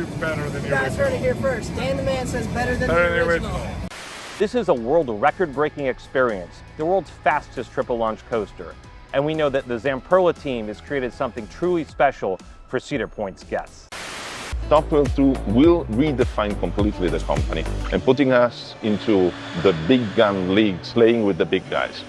way better than the original. You guys heard it here first. Dan the Man says better than the original. This is a world record-breaking experience, the world's fastest triple launch coaster. And we know that the Zamperla team has created something truly special for Cedar Point's guests. Top Thrill 2 will redefine completely the company and putting us into the big gun leagues, playing with the big guys.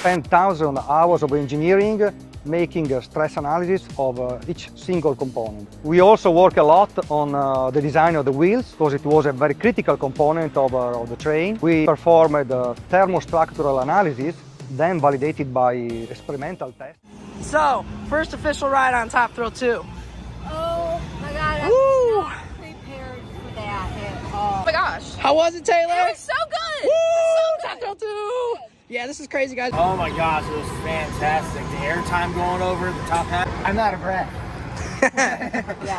10,000 hours of engineering, making a stress analysis of each single component. We also work a lot on the design of the wheels, because it was a very critical component of the train. We performed a thermostructural analysis, then validated by experimental tests. So, first official ride on Top Thrill 2. Oh my god, I'm Woo! not prepared for that at all. Oh my gosh. How was it, Taylor? It was so good! Woo! So Top Thrill 2! Yeah, this is crazy, guys. Oh my gosh, it was fantastic. The airtime going over the top hat. I'm out of breath.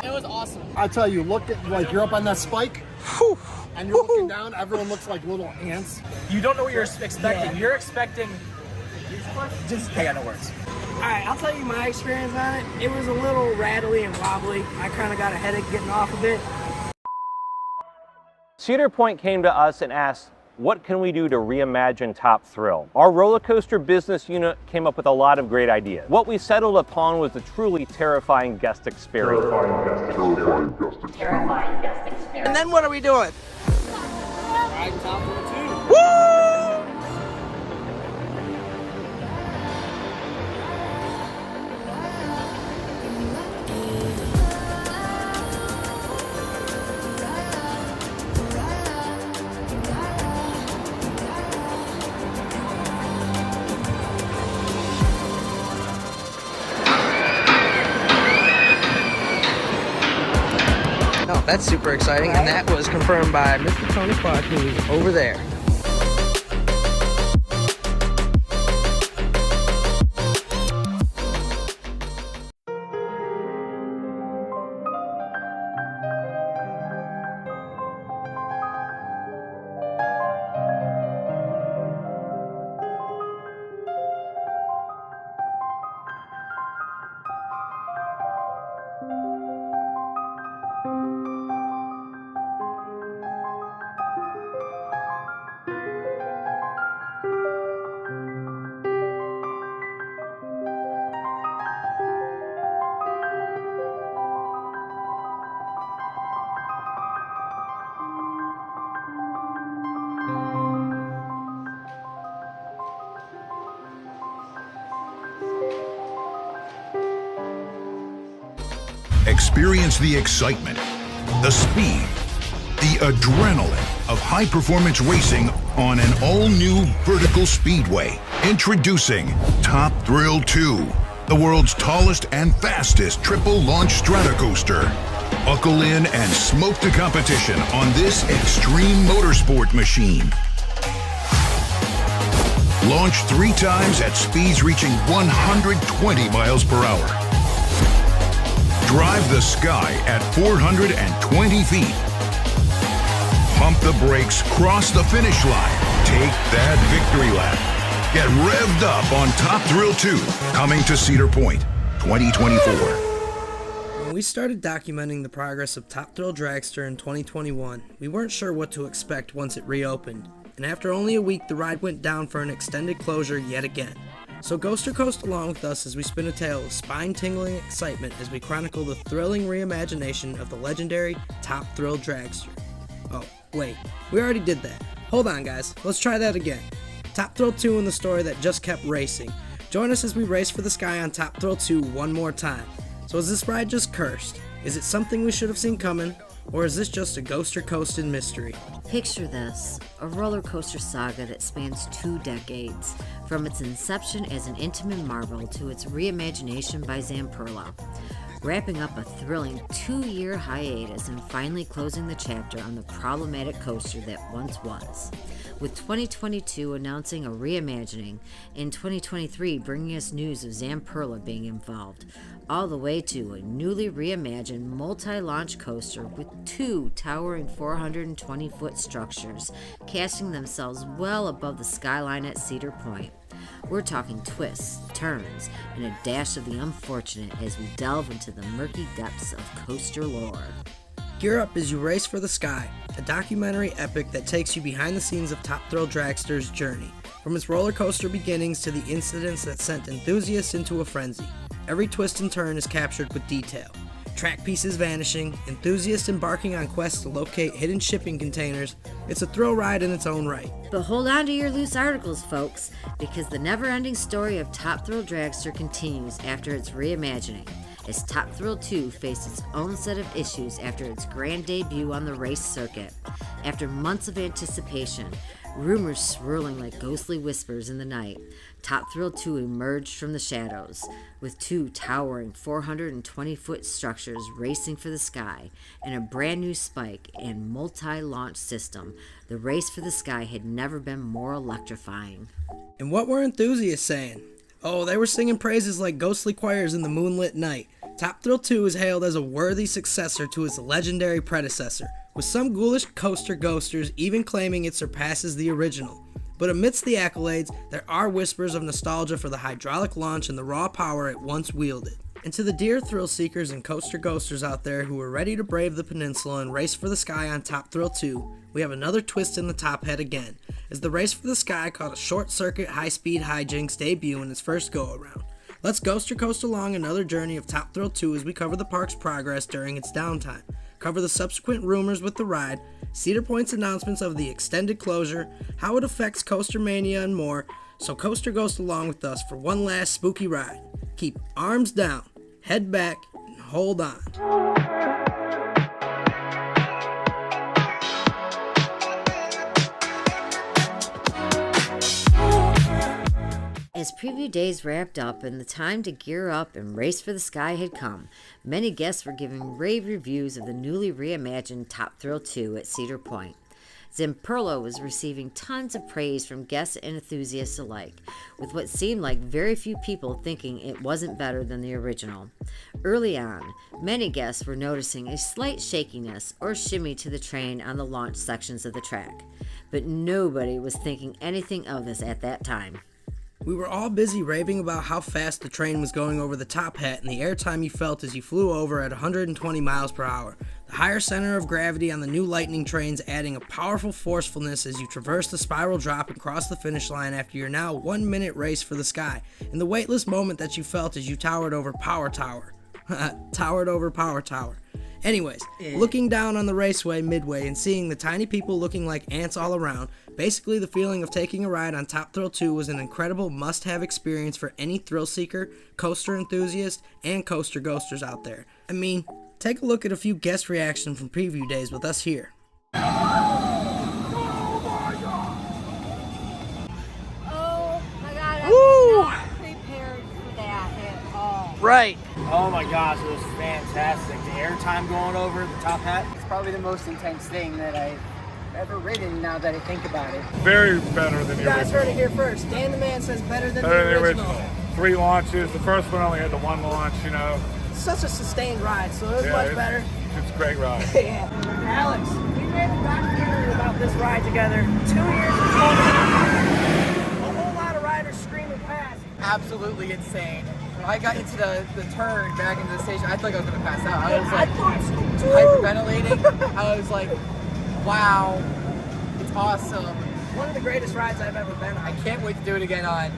It was awesome. I tell you, look at, like, you're up on that spike, Whew. and you're looking down, everyone looks like little ants. You don't know what you're expecting. You're expecting. Just I got no words. Alright, I'll tell you my experience on it. It was a little rattly and wobbly. I kind of got a headache getting off of it. Cedar Point came to us and asked, what can we do to reimagine Top Thrill? Our roller coaster business unit came up with a lot of great ideas. What we settled upon was a truly terrifying guest experience. Terrifying guest experience. And then what are we doing? Ride Top Thrill 2. Woo! No, that's super exciting, and that was confirmed by Mr. Tony Clark, who's over there. Experience the excitement, the speed, the adrenaline of high-performance racing on an all-new vertical speedway. Introducing Top Thrill 2, the world's tallest and fastest triple-launch stratocoaster. Buckle in and smoke the competition on this extreme motorsport machine. Launch 3 times at speeds reaching 120 miles per hour. Drive the sky at 420 feet. Pump the brakes, cross the finish line. Take that victory lap. Get revved up on Top Thrill 2, coming to Cedar Point, 2024. When we started documenting the progress of Top Thrill Dragster in 2021, we weren't sure what to expect once it reopened. And after only a week, the ride went down for an extended closure yet again. So Ghoster Coast along with us as we spin a tale of spine-tingling excitement as we chronicle the thrilling reimagination of the legendary Top Thrill Dragster. Oh, wait, we already did that. Hold on guys, let's try that again. Top Thrill 2 in the story that just kept racing. Join us as we race for the sky on Top Thrill 2 one more time. So is this ride just cursed? Is it something we should have seen coming? Or is this just a Ghoster Coast in mystery? Picture this, a roller coaster saga that spans 2 decades, from its inception as an intimate marvel to its reimagination by Zamperla, wrapping up a thrilling 2-year hiatus and finally closing the chapter on the problematic coaster that once was. With 2022 announcing a reimagining, and 2023 bringing us news of Zamperla being involved, all the way to a newly reimagined multi-launch coaster with 2 towering 420-foot structures casting themselves well above the skyline at Cedar Point. We're talking twists, turns, and a dash of the unfortunate as we delve into the murky depths of coaster lore. Gear up as you race for the sky, a documentary epic that takes you behind the scenes of Top Thrill Dragster's journey, from its roller coaster beginnings to the incidents that sent enthusiasts into a frenzy. Every twist and turn is captured with detail. Track pieces vanishing, enthusiasts embarking on quests to locate hidden shipping containers. It's a thrill ride in its own right. But hold on to your loose articles, folks, because the never-ending story of Top Thrill Dragster continues after its reimagining, as Top Thrill 2 faced its own set of issues after its grand debut on the race circuit. After months of anticipation, rumors swirling like ghostly whispers in the night, Top Thrill 2 emerged from the shadows, with two towering 420-foot structures racing for the sky, and a brand new spike and multi-launch system. The race for the sky had never been more electrifying. And what were enthusiasts saying? Oh, they were singing praises like ghostly choirs in the moonlit night. Top Thrill 2 is hailed as a worthy successor to its legendary predecessor, with some ghoulish coaster ghosters even claiming it surpasses the original. But amidst the accolades, there are whispers of nostalgia for the hydraulic launch and the raw power it once wielded. And to the dear thrill seekers and coaster ghosters out there who are ready to brave the peninsula and race for the sky on Top Thrill 2, we have another twist in the top head again, as the race for the sky caught a short-circuit HiSpeed HiJinks debut in its first go-around. Let's ghoster coast along another journey of Top Thrill 2 as we cover the park's progress during its downtime, cover the subsequent rumors with the ride, Cedar Point's announcements of the extended closure, how it affects Coaster Mania, and more. So coaster ghost along with us for one last spooky ride. Keep arms down, head back, and hold on. As preview days wrapped up and the time to gear up and race for the sky had come, many guests were giving rave reviews of the newly reimagined Top Thrill 2 at Cedar Point. Zamperla was receiving tons of praise from guests and enthusiasts alike, with what seemed like very few people thinking it wasn't better than the original. Early on, many guests were noticing a slight shakiness or shimmy to the train on the launch sections of the track, but nobody was thinking anything of this at that time. We were all busy raving about how fast the train was going over the top hat and the airtime you felt as you flew over at 120 miles per hour. The higher center of gravity on the new Lightning trains adding a powerful forcefulness as you traverse the spiral drop and cross the finish line after your now 1 minute race for the sky, and the weightless moment that you felt as you towered over Power Tower. Towered over Power Tower. Anyways, looking down on the raceway midway and seeing the tiny people looking like ants all around, basically the feeling of taking a ride on Top Thrill 2 was an incredible must-have experience for any thrill seeker, coaster enthusiast, and coaster ghosters out there. I mean, take a look at a few guest reactions from preview days with us here. Oh my god, I'm not prepared for that at all. Right. Oh my gosh, it was fantastic. The airtime going over the top hat. It's probably the most intense thing that I've ever ridden now that I think about it. Very better than the You guys original. heard it here first. Dan the Man says better than Better the than original. 3 launches. The first one only had the 1 launch, you know. Such a sustained ride, so it was Yeah, much better. It's a great ride. Yeah. Alex, we made a documentary about this ride together 2 years ago. A whole lot of riders screaming past. Absolutely insane. When I got into the turn back into the station, I thought I was going to pass out. I was like hyperventilating. I was like, wow, it's awesome. One of the greatest rides I've ever been on. I can't wait to do it again on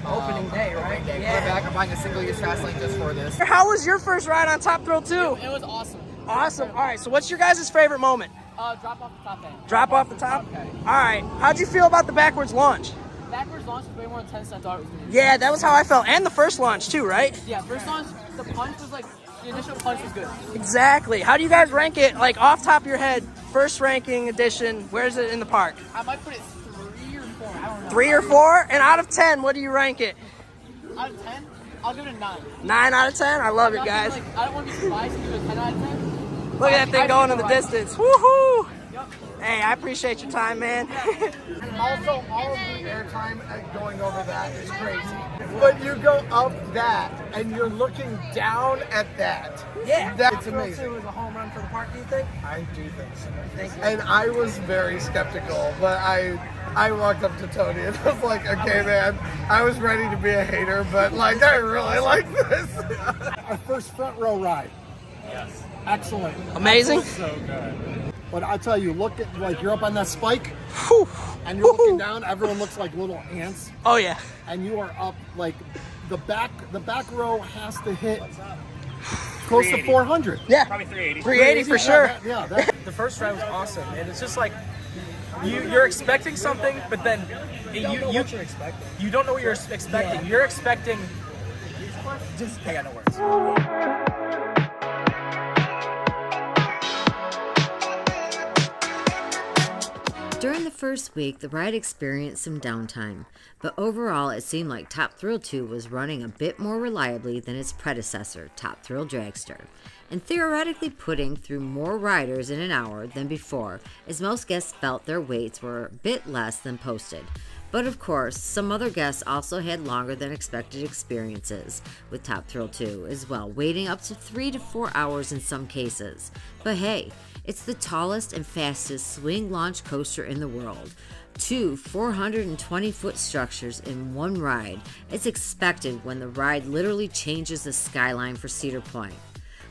Opening day, right? Opening day. Yeah. Coming back, I'm buying a single-use fast lane just for this. How was your first ride on Top Thrill 2? It was awesome. Awesome. All right, so what's your guys' favorite moment? Drop off the top end. Drop off the top? All right. How'd you feel about the backwards launch? Backwards launch was way more intense than I thought it was going to be. Yeah, that was how I felt. And the first launch, too, right? Yeah, first launch, the punch was like, the initial punch was good. Exactly. How do you guys rank it, like, off top of your head? First ranking edition, where is it in the park? I might put it 3 or 4, I don't know. 3 or 4? And out of 10, what do you rank it? Out of 10, I'll give it a 9. 9 out of 10? I love it, guys. Like, I don't want to be surprised to give it a 10 out of 10. Look at that thing going in the distance. Woohoo! Hey, I appreciate your time, man. Also, all of the airtime going over that is crazy. But you go up that, and you're looking down at that. Yeah. That's amazing. It was a home run for the park, do you think? I do think so. Thank you. And I was very skeptical, but I walked up to Tony and I was like, okay, man, I was ready to be a hater, but like, I really like this. Our first front row ride. Yes. Excellent. Amazing. So good. But I tell you, look at, like, you're up on that spike, and you're looking down. Everyone looks like little ants, Oh yeah. and you are up like the back row has to hit close to 400. Yeah. Probably 380. 380 for sure. The first ride was awesome, and it's just like you're expecting something, but then you don't know what you're expecting. You don't know what you're expecting. Yeah. You're expecting. I got no words. During the first week, the ride experienced some downtime, but overall it seemed like Top Thrill 2 was running a bit more reliably than its predecessor, Top Thrill Dragster, and theoretically putting through more riders in an hour than before, as most guests felt their waits were a bit less than posted. But of course, some other guests also had longer than expected experiences with Top Thrill 2 as well, waiting up to 3 to 4 hours in some cases. But hey, it's the tallest and fastest swing launch coaster in the world. 2 420-foot structures in one ride. It's expected when the ride literally changes the skyline for Cedar Point.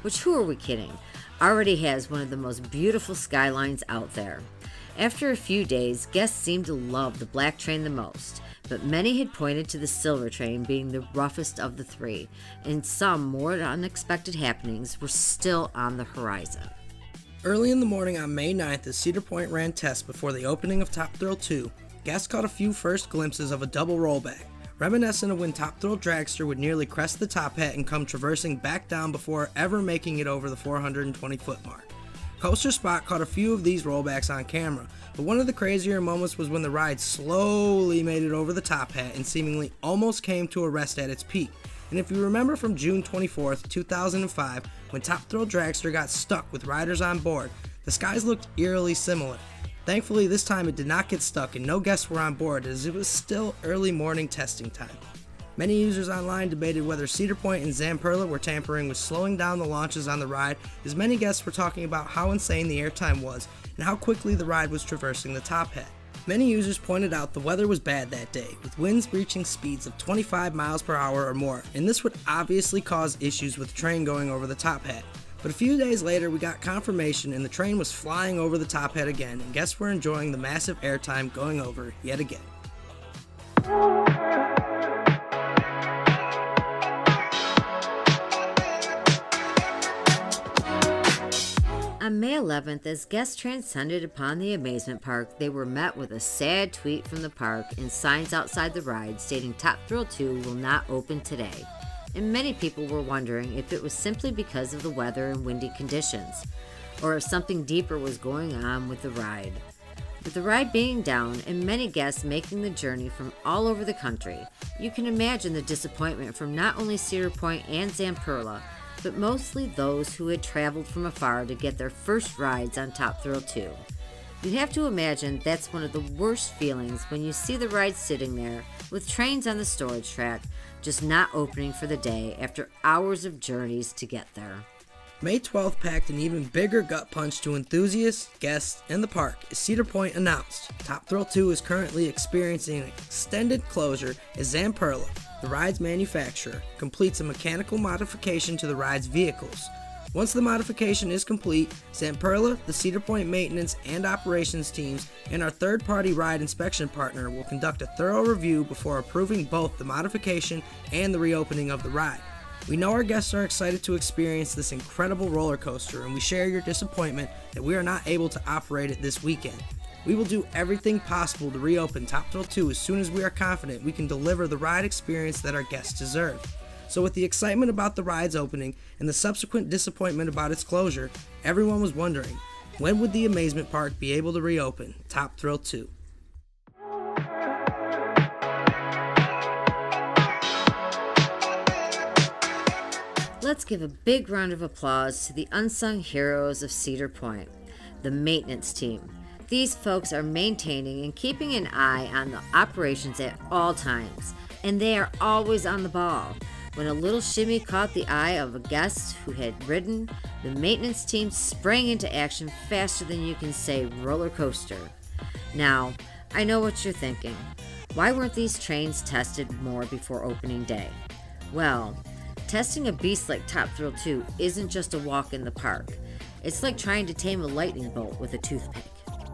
Which, who are we kidding, already has one of the most beautiful skylines out there. After a few days, guests seemed to love the black train the most, but many had pointed to the silver train being the roughest of the three, and some more unexpected happenings were still on the horizon. Early in the morning on May 9th, as Cedar Point ran tests before the opening of Top Thrill 2, guests caught a few first glimpses of a double rollback, reminiscent of when Top Thrill Dragster would nearly crest the top hat and come traversing back down before ever making it over the 420-foot mark. Coaster Spot caught a few of these rollbacks on camera, but one of the crazier moments was when the ride slowly made it over the top hat and seemingly almost came to a rest at its peak. And if you remember from June 24th, 2005, when Top Thrill Dragster got stuck with riders on board, the skies looked eerily similar. Thankfully, this time it did not get stuck and no guests were on board, as it was still early morning testing time. Many users online debated whether Cedar Point and Zamperla were tampering with slowing down the launches on the ride, as many guests were talking about how insane the airtime was and how quickly the ride was traversing the top hat. Many users pointed out the weather was bad that day, with winds reaching speeds of 25 miles per hour or more, and this would obviously cause issues with the train going over the top hat. But a few days later, we got confirmation and the train was flying over the top hat again, and guests were enjoying the massive airtime going over yet again. On May 11th, as guests transcended upon the amusement park, they were met with a sad tweet from the park and signs outside the ride stating Top Thrill 2 will not open today. And many people were wondering if it was simply because of the weather and windy conditions, or if something deeper was going on with the ride. With the ride being down and many guests making the journey from all over the country, you can imagine the disappointment from not only Cedar Point and Zamperla, but mostly those who had traveled from afar to get their first rides on Top Thrill 2. You'd have to imagine that's one of the worst feelings when you see the ride sitting there with trains on the storage track just not opening for the day after hours of journeys to get there. May 12th packed an even bigger gut punch to enthusiasts, guests, and the park as Cedar Point announced Top Thrill 2 is currently experiencing an extended closure as Zamperla, the ride's manufacturer, completes a mechanical modification to the ride's vehicles. Once the modification is complete, Zamperla, the Cedar Point maintenance and operations teams, and our third-party ride inspection partner will conduct a thorough review before approving both the modification and the reopening of the ride. We know our guests are excited to experience this incredible roller coaster, and we share your disappointment that we are not able to operate it this weekend. We will do everything possible to reopen Top Thrill 2 as soon as we are confident we can deliver the ride experience that our guests deserve. So with the excitement about the ride's opening and the subsequent disappointment about its closure, everyone was wondering, when would the amusement park be able to reopen Top Thrill 2? Let's give a big round of applause to the unsung heroes of Cedar Point, the maintenance team. These folks are maintaining and keeping an eye on the operations at all times, and they are always on the ball. When a little shimmy caught the eye of a guest who had ridden, the maintenance team sprang into action faster than you can say roller coaster. Now, I know what you're thinking. Why weren't these trains tested more before opening day? Well, Testing a beast like Top Thrill 2 isn't just a walk in the park. It's like trying to tame a lightning bolt with a toothpick.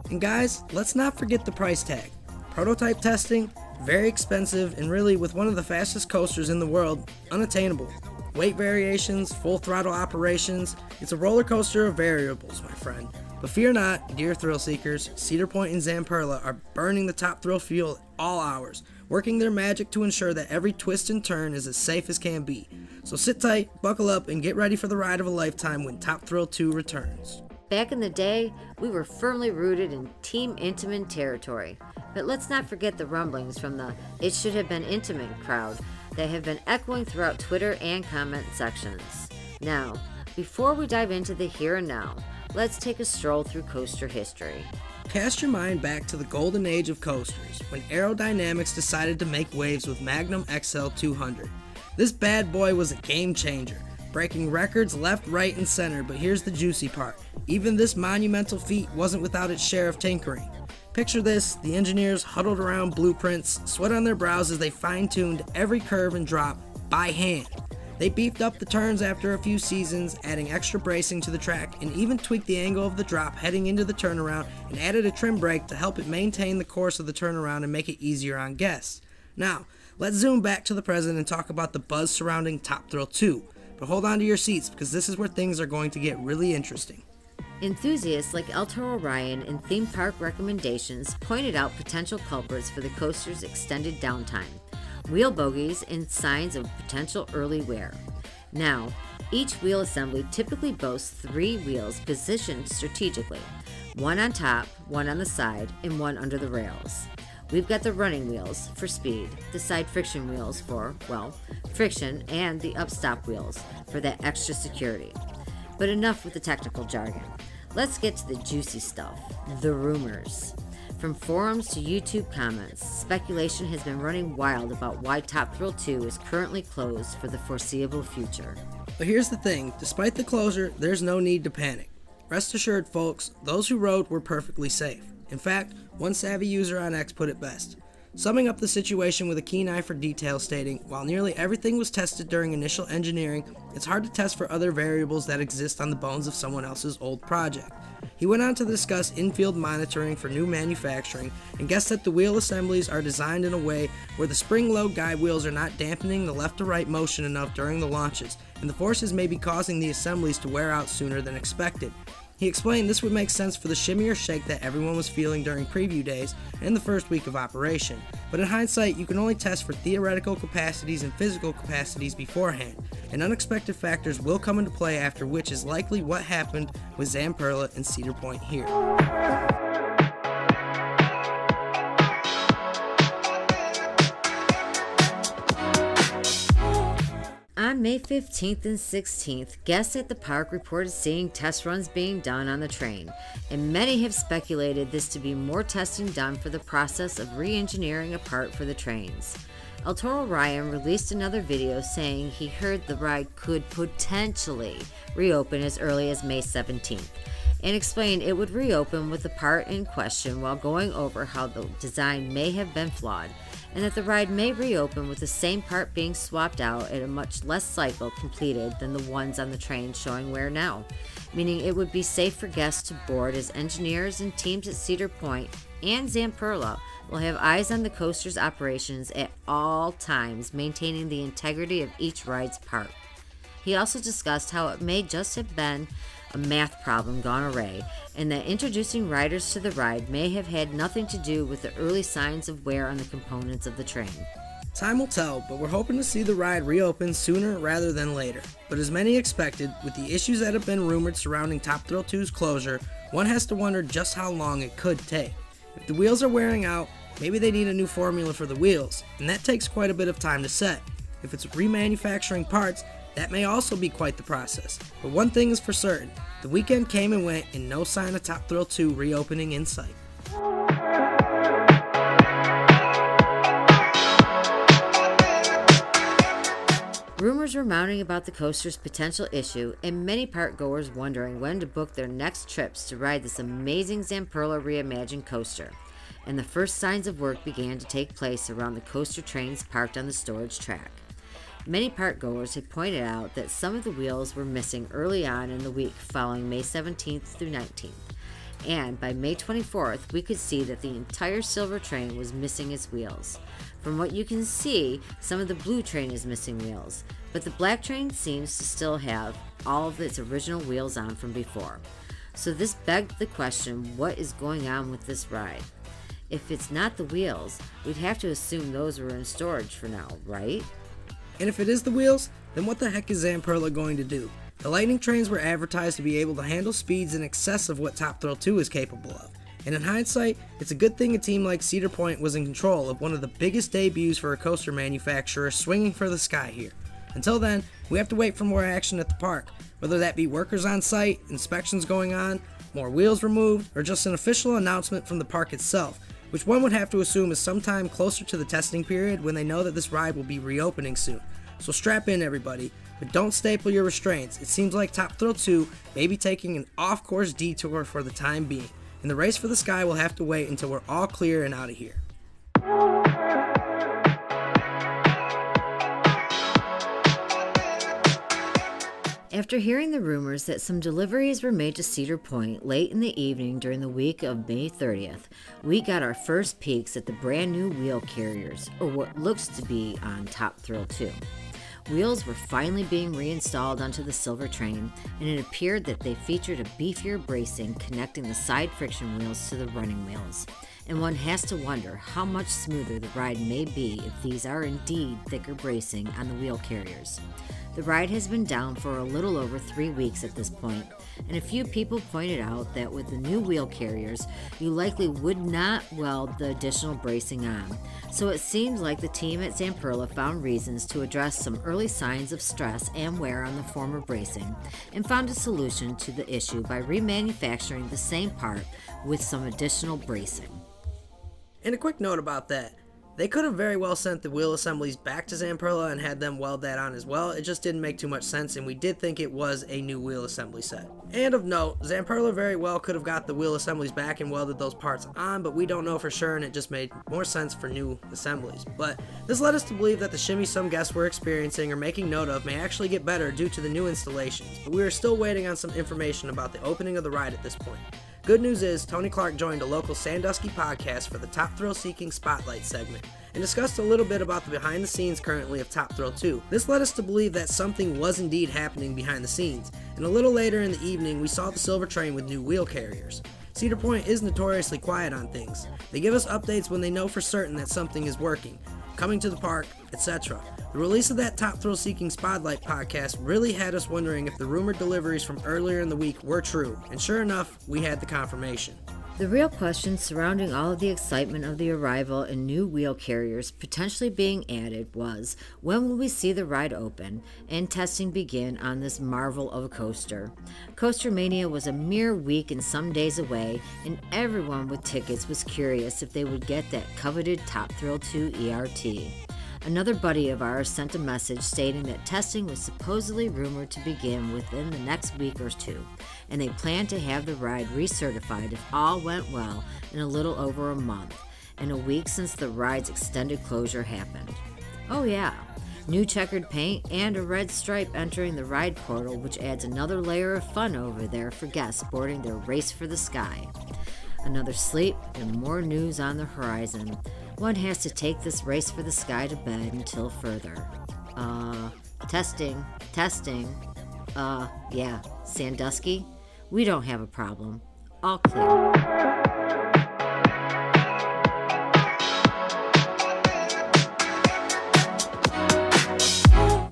And guys, let's not forget the price tag. Prototype testing, very expensive, and really, with one of the fastest coasters in the world, unattainable. Weight variations, full throttle operations, it's a roller coaster of variables, my friend. But fear not, dear thrill seekers, Cedar Point and Zamperla are burning the Top Thrill fuel at all hours, working their magic to ensure that every twist and turn is as safe as can be. So sit tight, buckle up, and get ready for the ride of a lifetime when Top Thrill 2 returns. Back in the day, we were firmly rooted in Team Intamin territory. But let's not forget the rumblings from the "it should have been Intamin" crowd that have been echoing throughout Twitter and comment sections. Now, before we dive into the here and now, let's take a stroll through coaster history. Cast your mind back to the golden age of coasters, when Aerodynamics decided to make waves with Magnum XL 200. This bad boy was a game changer, breaking records left, right, and center, but here's the juicy part. Even this monumental feat wasn't without its share of tinkering. Picture this, the engineers huddled around blueprints, sweat on their brows as they fine-tuned every curve and drop by hand. They beefed up the turns after a few seasons, adding extra bracing to the track, and even tweaked the angle of the drop heading into the turnaround and added a trim brake to help it maintain the course of the turnaround and make it easier on guests. Now, let's zoom back to the present and talk about the buzz surrounding Top Thrill 2. But hold on to your seats, because this is where things are going to get really interesting. Enthusiasts like El Toro Ryan and theme park recommendations pointed out potential culprits for the coaster's extended downtime, wheel bogies, and signs of potential early wear. Now, each wheel assembly typically boasts 3 wheels positioned strategically, one on top, one on the side, and one under the rails. We've got the running wheels for speed, the side friction wheels for, well, friction, and the upstop wheels for that extra security. But enough with the technical jargon. Let's get to the juicy stuff, the rumors. From forums to YouTube comments, speculation has been running wild about why Top Thrill 2 is currently closed for the foreseeable future. But here's the thing, despite the closure, there's no need to panic. Rest assured, folks, those who rode were perfectly safe. In fact, one savvy user on X put it best, summing up the situation with a keen eye for detail, stating, while nearly everything was tested during initial engineering, it's hard to test for other variables that exist on the bones of someone else's old project. He went on to discuss in-field monitoring for new manufacturing and guessed that the wheel assemblies are designed in a way where the spring-load guide wheels are not dampening the left-to-right motion enough during the launches, and the forces may be causing the assemblies to wear out sooner than expected. He explained this would make sense for the shimmy or shake that everyone was feeling during preview days and the first week of operation, but in hindsight you can only test for theoretical capacities and physical capacities beforehand, and unexpected factors will come into play after, which is likely what happened with Zamperla and Cedar Point here. On May 15th and 16th, guests at the park reported seeing test runs being done on the train, and many have speculated this to be more testing done for the process of re-engineering a part for the trains. El Toro Ryan released another video saying he heard the ride could potentially reopen as early as May 17th, and explained it would reopen with the part in question while going over how the design may have been flawed, and that the ride may reopen with the same part being swapped out at a much less cycle completed than the ones on the train showing wear now, meaning it would be safe for guests to board, as engineers and teams at Cedar Point and Zamperla will have eyes on the coaster's operations at all times, maintaining the integrity of each ride's part. He also discussed how it may just have been a math problem gone awry, and that introducing riders to the ride may have had nothing to do with the early signs of wear on the components of the train. Time will tell, but we're hoping to see the ride reopen sooner rather than later. But as many expected, with the issues that have been rumored surrounding Top Thrill 2's closure, one has to wonder just how long it could take. If the wheels are wearing out, maybe they need a new formula for the wheels, and that takes quite a bit of time to set. If it's remanufacturing parts, that may also be quite the process. But one thing is for certain, the weekend came and went and no sign of Top Thrill 2 reopening in sight. Rumors were mounting about the coaster's potential issue, and many park goers wondering when to book their next trips to ride this amazing Zamperla reimagined coaster. And the first signs of work began to take place around the coaster trains parked on the storage track. Many park goers had pointed out that some of the wheels were missing early on in the week following May 17th through 19th. And by May 24th, we could see that the entire silver train was missing its wheels. From what you can see, some of the blue train is missing wheels, but the black train seems to still have all of its original wheels on from before. So this begged the question, what is going on with this ride? If it's not the wheels, we'd have to assume those were in storage for now, right? And if it is the wheels, then what the heck is Zamperla going to do? The Lightning trains were advertised to be able to handle speeds in excess of what Top Thrill 2 is capable of. And in hindsight, it's a good thing a team like Cedar Point was in control of one of the biggest debuts for a coaster manufacturer swinging for the sky here. Until then, we have to wait for more action at the park, whether that be workers on site, inspections going on, more wheels removed, or just an official announcement from the park itself, which one would have to assume is sometime closer to the testing period when they know that this ride will be reopening soon. So strap in, everybody, but don't staple your restraints. It seems like Top Thrill 2 may be taking an off-course detour for the time being, and the race for the sky will have to wait until we're all clear and out of here. After hearing the rumors that some deliveries were made to Cedar Point late in the evening during the week of May 30th, we got our first peeks at the brand new wheel carriers, or what looks to be on Top Thrill 2. Wheels were finally being reinstalled onto the silver train, and it appeared that they featured a beefier bracing connecting the side friction wheels to the running wheels. And one has to wonder how much smoother the ride may be if these are indeed thicker bracing on the wheel carriers. The ride has been down for a little over 3 weeks at this point, and a few people pointed out that with the new wheel carriers, you likely would not weld the additional bracing on. So it seems like the team at Zamperla found reasons to address some early signs of stress and wear on the former bracing, and found a solution to the issue by remanufacturing the same part with some additional bracing. And a quick note about that. They could have very well sent the wheel assemblies back to Zamperla and had them weld that on as well. It just didn't make too much sense, and we did think it was a new wheel assembly set. And of note, Zamperla very well could have got the wheel assemblies back and welded those parts on, but we don't know for sure, and it just made more sense for new assemblies. But this led us to believe that the shimmy some guests were experiencing or making note of may actually get better due to the new installations, but we are still waiting on some information about the opening of the ride at this point. Good news is, Tony Clark joined a local Sandusky podcast for the Top Thrill Seeking Spotlight segment and discussed a little bit about the behind the scenes currently of Top Thrill 2. This led us to believe that something was indeed happening behind the scenes, and a little later in the evening we saw the silver train with new wheel carriers. Cedar Point is notoriously quiet on things. They give us updates when they know for certain that something is working, coming to the park, etc. The release of that Top Thrill Seeking Spotlight podcast really had us wondering if the rumored deliveries from earlier in the week were true, and sure enough, we had the confirmation. The real question surrounding all of the excitement of the arrival and new wheel carriers potentially being added was, when will we see the ride open and testing begin on this marvel of a coaster? Coaster Mania was a mere week and some days away, and everyone with tickets was curious if they would get that coveted Top Thrill 2 ERT. Another buddy of ours sent a message stating that testing was supposedly rumored to begin within the next week or two, and they planned to have the ride recertified if all went well in a little over a month, and a week since the ride's extended closure happened. Oh yeah, new checkered paint and a red stripe entering the ride portal, which adds another layer of fun over there for guests boarding their race for the sky. Another sleep and more news on the horizon. One has to take this race for the sky to bed until further. Testing. Yeah, Sandusky? We don't have a problem. All clear.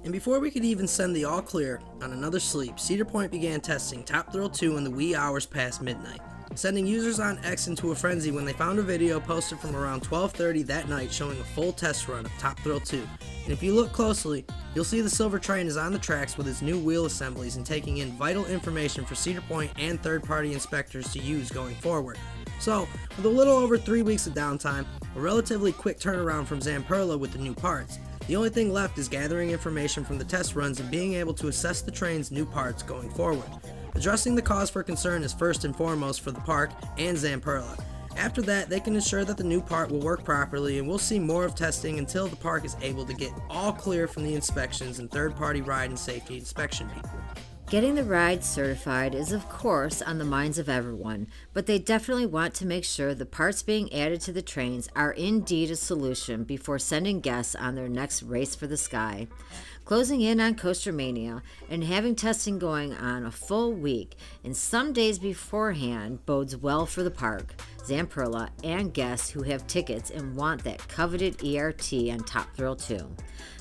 And before we could even send the all clear on another sleep, Cedar Point began testing Top Thrill 2 in the wee hours past midnight, sending users on X into a frenzy when they found a video posted from around 12:30 that night showing a full test run of Top Thrill 2. And if you look closely, you'll see the silver train is on the tracks with its new wheel assemblies and taking in vital information for Cedar Point and third-party inspectors to use going forward. So, with a little over 3 weeks of downtime, a relatively quick turnaround from Zamperla with the new parts, the only thing left is gathering information from the test runs and being able to assess the train's new parts going forward. Addressing the cause for concern is first and foremost for the park and Zamperla, After that, they can ensure that the new part will work properly, and we'll see more of testing until the park is able to get all clear from the inspections and third-party ride and safety inspection people. Getting the ride certified is of course on the minds of everyone, but they definitely want to make sure the parts being added to the trains are indeed a solution before sending guests on their next race for the sky. Closing in on Coaster Mania and having testing going on a full week and some days beforehand bodes well for the park, Zamperla, and guests who have tickets and want that coveted ERT on Top Thrill 2.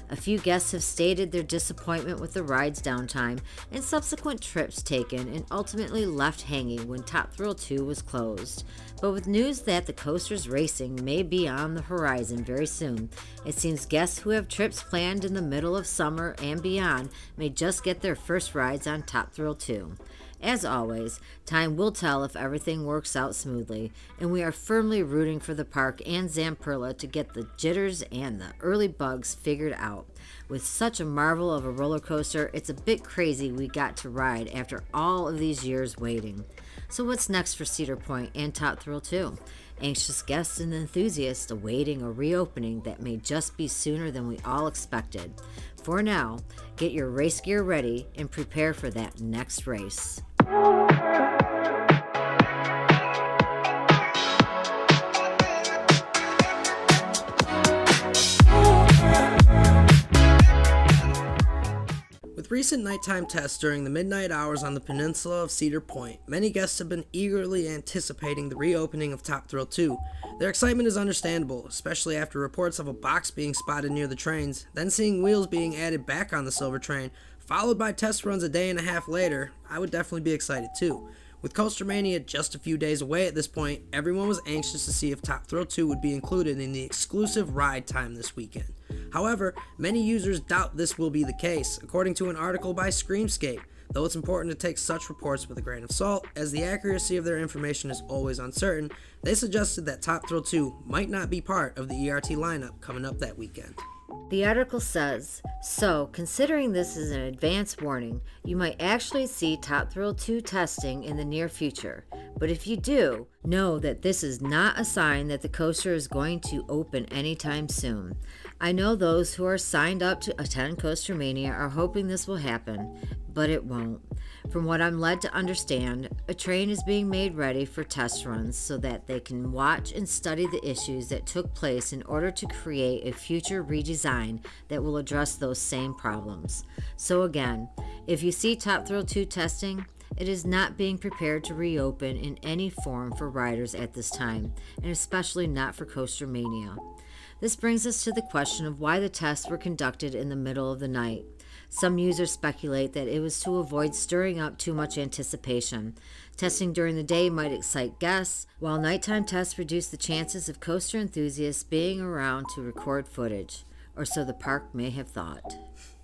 A few guests have stated their disappointment with the ride's downtime and subsequent trips taken and ultimately left hanging when Top Thrill 2 was closed. But with news that the coaster's racing may be on the horizon very soon, it seems guests who have trips planned in the middle of summer and beyond may just get their first rides on Top Thrill 2. As always, time will tell if everything works out smoothly, and we are firmly rooting for the park and Zamperla to get the jitters and the early bugs figured out. With such a marvel of a roller coaster, it's a bit crazy we got to ride after all of these years waiting. So what's next for Cedar Point and Top Thrill 2? Anxious guests and enthusiasts awaiting a reopening that may just be sooner than we all expected. For now, get your race gear ready and prepare for that next race. With recent nighttime tests during the midnight hours on the peninsula of Cedar Point, many guests have been eagerly anticipating the reopening of Top Thrill 2. Their excitement is understandable, especially after reports of a box being spotted near the trains, then seeing wheels being added back on the silver train, followed by test runs a day and a half later. I would definitely be excited too. With Coaster Mania just a few days away at this point, everyone was anxious to see if Top Thrill 2 would be included in the exclusive ride time this weekend. However, many users doubt this will be the case, according to an article by Screamscape, though it's important to take such reports with a grain of salt, as the accuracy of their information is always uncertain. They suggested that Top Thrill 2 might not be part of the ERT lineup coming up that weekend. The article says, so considering this is an advance warning, you might actually see Top Thrill 2 testing in the near future. But if you do, know that this is not a sign that the coaster is going to open anytime soon. I know those who are signed up to attend Coaster Mania are hoping this will happen, but it won't. From what I'm led to understand, a train is being made ready for test runs so that they can watch and study the issues that took place in order to create a future redesign that will address those same problems. So again, if you see Top Thrill 2 testing, it is not being prepared to reopen in any form for riders at this time, and especially not for Coaster Mania. This brings us to the question of why the tests were conducted in the middle of the night. Some users speculate that it was to avoid stirring up too much anticipation. Testing during the day might excite guests, while nighttime tests reduce the chances of coaster enthusiasts being around to record footage, or so the park may have thought.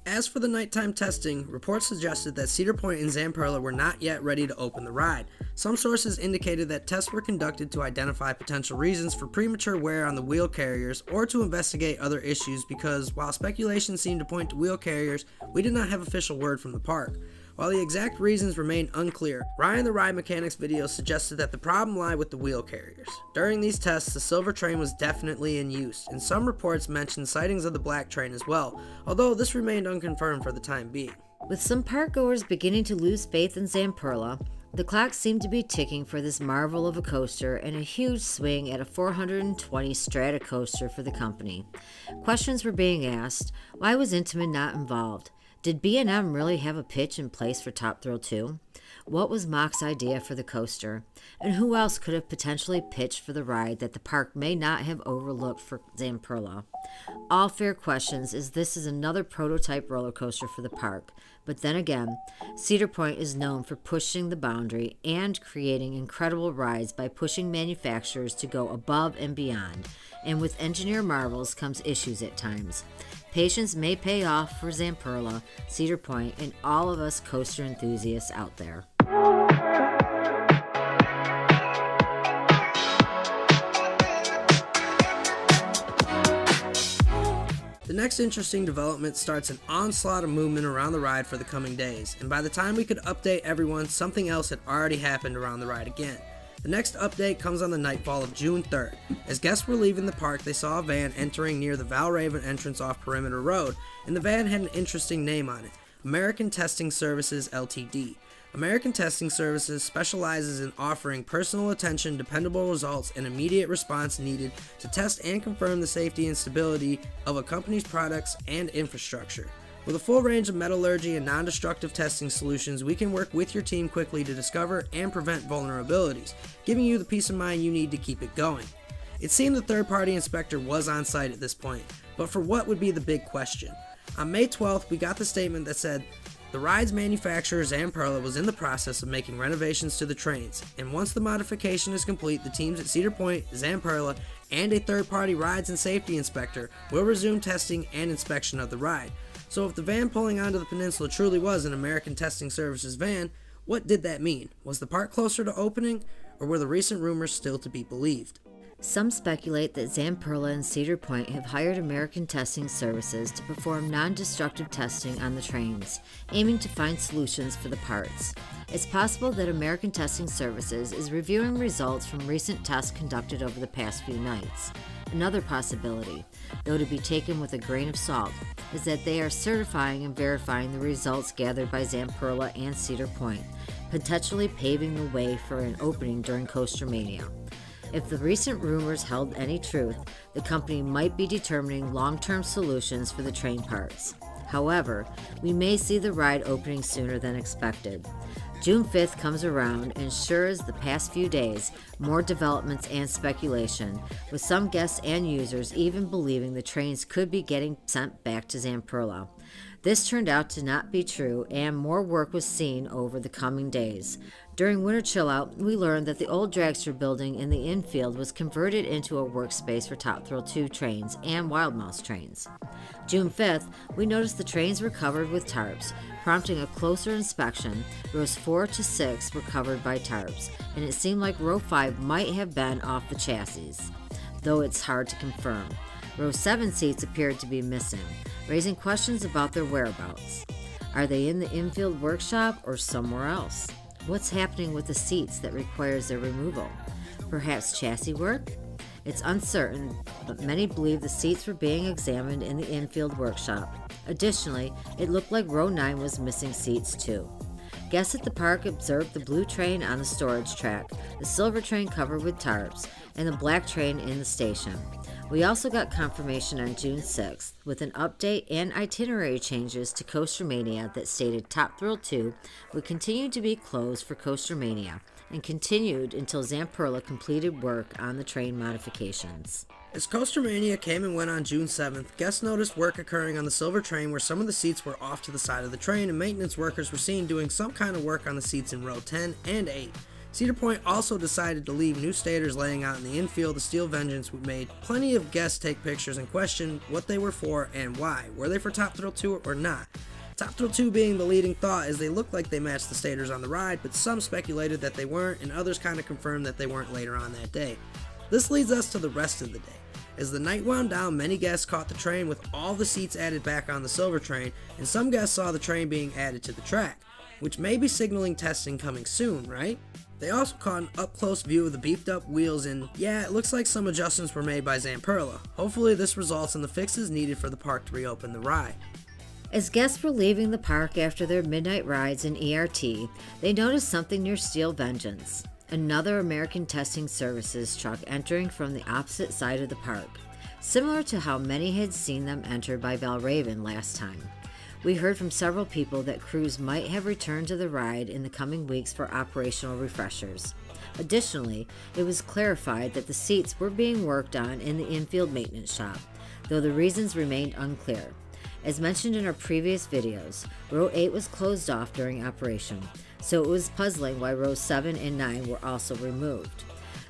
As for the nighttime testing, reports suggested that Cedar Point and Zamperla were not yet ready to open the ride. Some sources indicated that tests were conducted to identify potential reasons for premature wear on the wheel carriers or to investigate other issues because, while speculation seemed to point to wheel carriers, we did not have official word from the park. While the exact reasons remain unclear, Ryan the Ride Mechanics video suggested that the problem lied with the wheel carriers. During these tests, the silver train was definitely in use, and some reports mentioned sightings of the black train as well, although this remained unconfirmed for the time being. With some park goers beginning to lose faith in Zamperla, the clock seemed to be ticking for this marvel of a coaster and a huge swing at a 420 strata coaster for the company. Questions were being asked. Why was Intamin not involved? Did B&M really have a pitch in place for Top Thrill 2? What was Mach's idea for the coaster? And who else could have potentially pitched for the ride that the park may not have overlooked for Zamperla? All fair questions, as this is another prototype roller coaster for the park. But then again, Cedar Point is known for pushing the boundary and creating incredible rides by pushing manufacturers to go above and beyond. And with engineer marvels comes issues at times. Patience may pay off for Zamperla, Cedar Point, and all of us coaster enthusiasts out there. The next interesting development starts an onslaught of movement around the ride for the coming days, and by the time we could update everyone, something else had already happened around the ride again. The next update comes on the nightfall of June 3rd. As guests were leaving the park, they saw a van entering near the Valraven entrance off Perimeter Road, and the van had an interesting name on it, American Testing Services Ltd. American Testing Services specializes in offering personal attention, dependable results, and immediate response needed to test and confirm the safety and stability of a company's products and infrastructure. With a full range of metallurgy and non-destructive testing solutions, we can work with your team quickly to discover and prevent vulnerabilities, giving you the peace of mind you need to keep it going. It seemed the third-party inspector was on site at this point, but for what would be the big question? On May 12th, we got the statement that said, the ride's manufacturer, Zamperla, was in the process of making renovations to the trains, and once the modification is complete, the teams at Cedar Point, Zamperla, and a third-party rides and safety inspector will resume testing and inspection of the ride. So if the van pulling onto the peninsula truly was an American Testing Services van, what did that mean? Was the park closer to opening, or were the recent rumors still to be believed? Some speculate that Zamperla and Cedar Point have hired American Testing Services to perform non-destructive testing on the trains, aiming to find solutions for the parts. It's possible that American Testing Services is reviewing results from recent tests conducted over the past few nights. Another possibility, though to be taken with a grain of salt, is that they are certifying and verifying the results gathered by Zamperla and Cedar Point, potentially paving the way for an opening during Coaster Mania. If the recent rumors held any truth, the company might be determining long-term solutions for the train parts. However, we may see the ride opening sooner than expected. June 5th comes around, and sure as the past few days, more developments and speculation, with some guests and users even believing the trains could be getting sent back to Zamperla. This turned out to not be true, and more work was seen over the coming days. During Winter Chill Out, we learned that the old dragster building in the infield was converted into a workspace for Top Thrill 2 trains and Wild Mouse trains. June 5th, we noticed the trains were covered with tarps, prompting a closer inspection. Rows 4 to 6 were covered by tarps, and it seemed like row 5 might have been off the chassis, though it's hard to confirm. Row 7 seats appeared to be missing, raising questions about their whereabouts. Are they in the infield workshop or somewhere else? What's happening with the seats that requires their removal? Perhaps chassis work? It's uncertain, but many believe the seats were being examined in the infield workshop. Additionally, it looked like row 9 was missing seats too. Guests at the park observed the blue train on the storage track, the silver train covered with tarps, and the black train in the station. We also got confirmation on June 6th with an update and itinerary changes to Coaster Mania that stated Top Thrill 2 would continue to be closed for Coaster Mania and continued until Zamperla completed work on the train modifications. As Coaster Mania came and went on June 7th, guests noticed work occurring on the silver train where some of the seats were off to the side of the train, and maintenance workers were seen doing some kind of work on the seats in row 10 and 8. Cedar Point also decided to leave new stators laying out in the infield. The Steel Vengeance made plenty of guests take pictures and question what they were for and why. Were they for Top Thrill 2 or not? Top Thrill 2 being the leading thought, as they looked like they matched the stators on the ride, but some speculated that they weren't, and others kind of confirmed that they weren't later on that day. This leads us to the rest of the day. As the night wound down, many guests caught the train with all the seats added back on the silver train, and some guests saw the train being added to the track, which may be signaling testing coming soon, right? They also caught an up-close view of the beefed-up wheels, and yeah, it looks like some adjustments were made by Zamperla. Hopefully this results in the fixes needed for the park to reopen the ride. As guests were leaving the park after their midnight rides in ERT, they noticed something near Steel Vengeance, another American Testing Services truck entering from the opposite side of the park, similar to how many had seen them enter by Valraven last time. We heard from several people that crews might have returned to the ride in the coming weeks for operational refreshers. Additionally, it was clarified that the seats were being worked on in the infield maintenance shop, though the reasons remained unclear. As mentioned in our previous videos, row 8 was closed off during operation, so it was puzzling why rows 7 and 9 were also removed.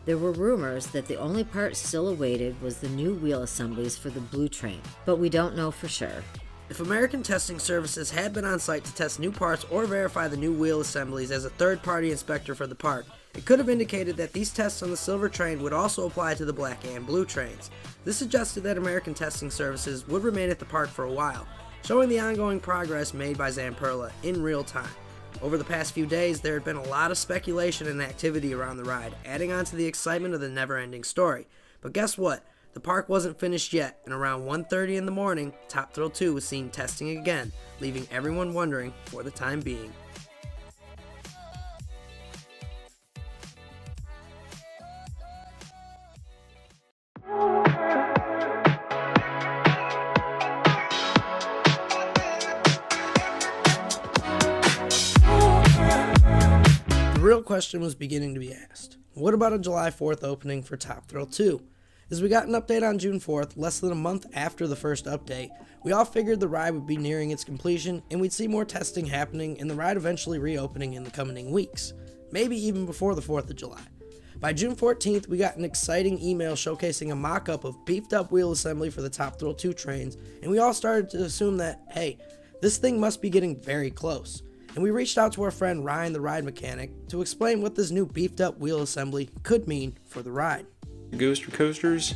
There were rumors that the only part still awaited was the new wheel assemblies for the blue train, but we don't know for sure. If American Testing Services had been on site to test new parts or verify the new wheel assemblies as a third-party inspector for the park, it could have indicated that these tests on the silver train would also apply to the black and blue trains. This suggested that American Testing Services would remain at the park for a while, showing the ongoing progress made by Zamperla in real time. Over the past few days, there had been a lot of speculation and activity around the ride, adding on to the excitement of the never-ending story. But guess what? The park wasn't finished yet, and around 1:30 in the morning, Top Thrill 2 was seen testing again, leaving everyone wondering for the time being. The real question was beginning to be asked. What about a July 4th opening for Top Thrill 2? As we got an update on June 4th, less than a month after the first update, we all figured the ride would be nearing its completion and we'd see more testing happening and the ride eventually reopening in the coming weeks, maybe even before the 4th of July. By June 14th, we got an exciting email showcasing a mock-up of beefed up wheel assembly for the Top Thrill 2 trains, and we all started to assume that, hey, this thing must be getting very close. And we reached out to our friend Ryan, the ride mechanic, to explain what this new beefed up wheel assembly could mean for the ride. Ghost Coasters,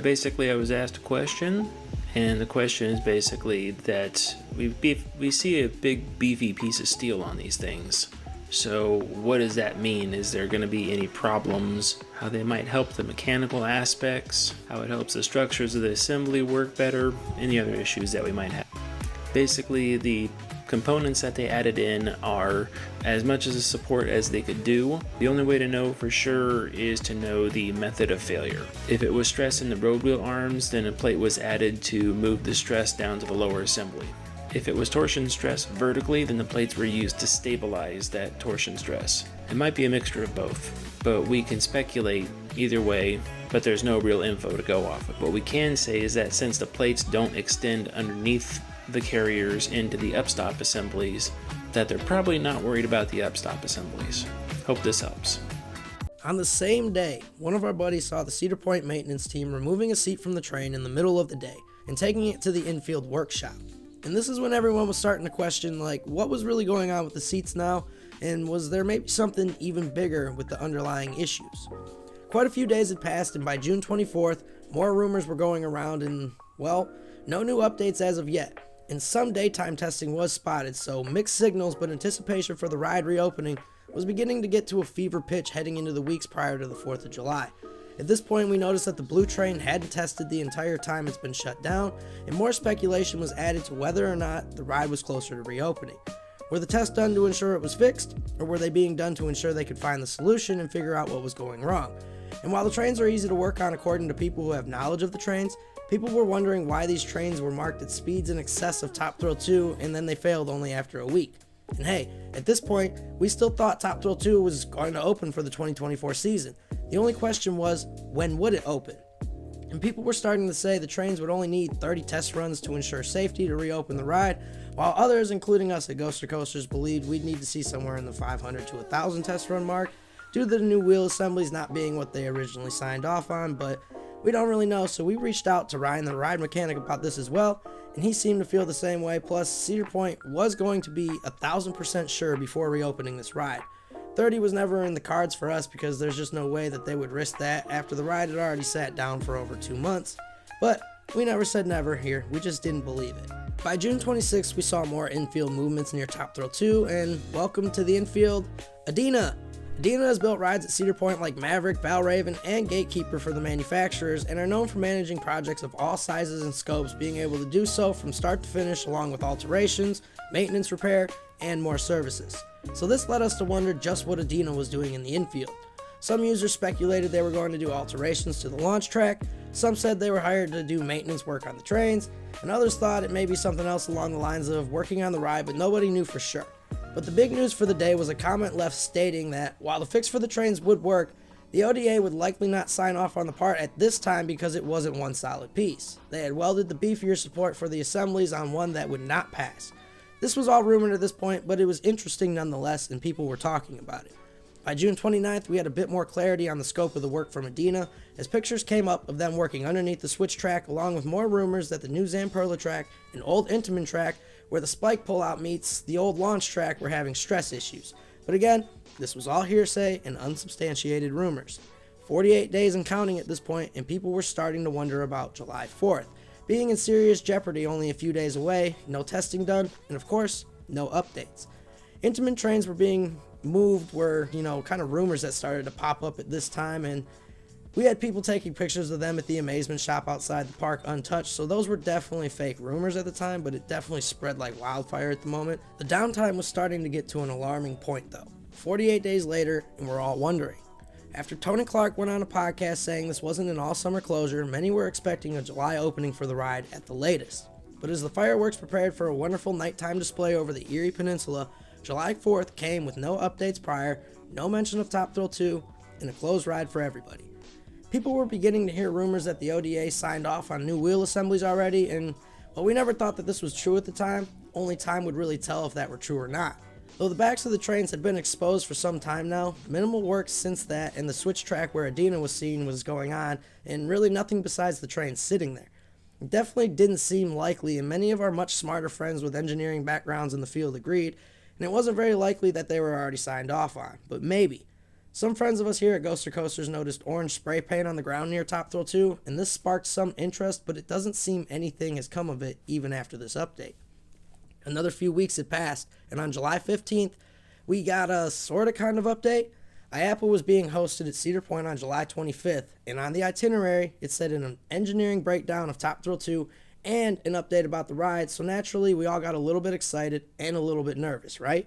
basically I was asked a question, and the question is basically that we see a big beefy piece of steel on these things. So what does that mean? Is there going to be any problems? How they might help the mechanical aspects? How it helps the structures of the assembly work better? Any other issues that we might have? Basically, the components that they added in are as much as a support as they could do. The only way to know for sure is to know the method of failure. If it was stress in the road wheel arms, then a plate was added to move the stress down to the lower assembly. If it was torsion stress vertically, then the plates were used to stabilize that torsion stress. It might be a mixture of both, but we can speculate either way, but there's no real info to go off of. What we can say is that since the plates don't extend underneath the carriers into the upstop assemblies, that they're probably not worried about the upstop assemblies. Hope this helps. On the same day, one of our buddies saw the Cedar Point maintenance team removing a seat from the train in the middle of the day and taking it to the infield workshop. And this is when everyone was starting to question, like, what was really going on with the seats now, and was there maybe something even bigger with the underlying issues? Quite a few days had passed, and by June 24th, more rumors were going around, and, well, no new updates as of yet. And some daytime testing was spotted, so mixed signals, but anticipation for the ride reopening was beginning to get to a fever pitch heading into the weeks prior to the 4th of July. At this point, we noticed that the blue train hadn't tested the entire time it's been shut down, and more speculation was added to whether or not the ride was closer to reopening. Were the tests done to ensure it was fixed, or were they being done to ensure they could find the solution and figure out what was going wrong? And while the trains are easy to work on according to people who have knowledge of the trains, people were wondering why these trains were marked at speeds in excess of Top Thrill 2 and then they failed only after a week. And hey, at this point, we still thought Top Thrill 2 was going to open for the 2024 season. The only question was, when would it open? And people were starting to say the trains would only need 30 test runs to ensure safety to reopen the ride, while others, including us at Ghost Coasters, believed we'd need to see somewhere in the 500 to 1,000 test run mark due to the new wheel assemblies not being what they originally signed off on, but we don't really know, so we reached out to Ryan, the ride mechanic, about this as well, and he seemed to feel the same way. Plus, Cedar Point was going to be 1,000% sure before reopening this ride. 30 was never in the cards for us because there's just no way that they would risk that after the ride had already sat down for over 2 months. But we never said never here, we just didn't believe it. By June 26th, we saw more infield movements near Top Thrill 2, and welcome to the infield, Adina. Adina has built rides at Cedar Point like Maverick, Valraven, and Gatekeeper for the manufacturers, and are known for managing projects of all sizes and scopes, being able to do so from start to finish along with alterations, maintenance, repair, and more services. So this led us to wonder just what Adina was doing in the infield. Some users speculated they were going to do alterations to the launch track, some said they were hired to do maintenance work on the trains, and others thought it may be something else along the lines of working on the ride, but nobody knew for sure. But the big news for the day was a comment left stating that while the fix for the trains would work, the ODA would likely not sign off on the part at this time because it wasn't one solid piece. They had welded the beefier support for the assemblies on one that would not pass. This was all rumored at this point, but it was interesting nonetheless, and people were talking about it. By June 29th, we had a bit more clarity on the scope of the work from Adina, as pictures came up of them working underneath the switch track, along with more rumors that the new Zamperla track and old Intamin track, where the spike pullout meets the old launch track, were having stress issues. But again, this was all hearsay and unsubstantiated rumors. 48 days and counting at this point, and people were starting to wonder about July 4th, being in serious jeopardy only a few days away, no testing done, and of course, no updates. Intamin trains were being moved were, kind of rumors that started to pop up at this time, and we had people taking pictures of them at the amazement shop outside the park untouched, so those were definitely fake rumors at the time, but it definitely spread like wildfire at the moment. The downtime was starting to get to an alarming point though. 48 days later, and we're all wondering. After Tony Clark went on a podcast saying this wasn't an all-summer closure, many were expecting a July opening for the ride at the latest. But as the fireworks prepared for a wonderful nighttime display over the Erie Peninsula, July 4th came with no updates prior, no mention of Top Thrill 2, and a closed ride for everybody. People were beginning to hear rumors that the ODA signed off on new wheel assemblies already, and while we never thought that this was true at the time, only time would really tell if that were true or not. Though the backs of the trains had been exposed for some time now, minimal work since that and the switch track where Adina was seen was going on, and really nothing besides the train sitting there. It definitely didn't seem likely, and many of our much smarter friends with engineering backgrounds in the field agreed, and it wasn't very likely that they were already signed off on, but maybe. Some friends of us here at Ghoster Coasters noticed orange spray paint on the ground near Top Thrill 2, and this sparked some interest, but it doesn't seem anything has come of it even after this update. Another few weeks had passed, and on July 15th, we got a sorta kind of update. IAPA was being hosted at Cedar Point on July 25th, and on the itinerary, it said an engineering breakdown of Top Thrill 2 and an update about the ride, so naturally we all got a little bit excited and a little bit nervous, right?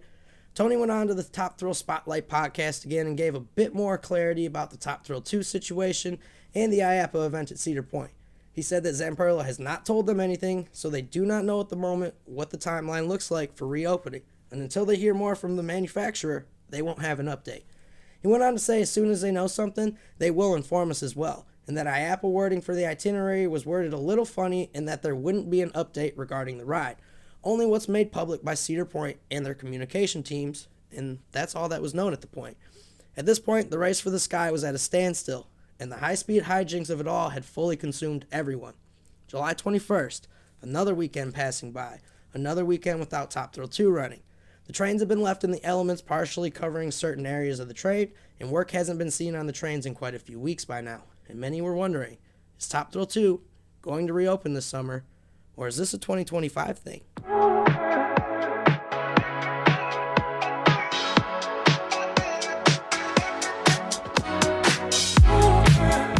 Tony went on to the Top Thrill Spotlight podcast again and gave a bit more clarity about the Top Thrill 2 situation and the IAPA event at Cedar Point. He said that Zamperla has not told them anything, so they do not know at the moment what the timeline looks like for reopening, and until they hear more from the manufacturer, they won't have an update. He went on to say as soon as they know something, they will inform us as well, and that IAPA wording for the itinerary was worded a little funny and that there wouldn't be an update regarding the ride. Only what's made public by Cedar Point and their communication teams, and that's all that was known at the point. At this point, the race for the sky was at a standstill, and the high-speed HiJinks of it all had fully consumed everyone. July 21st, another weekend passing by, another weekend without Top Thrill 2 running. The trains have been left in the elements, partially covering certain areas of the train, and work hasn't been seen on the trains in quite a few weeks by now, and many were wondering, is Top Thrill 2 going to reopen this summer, or is this a 2025 thing?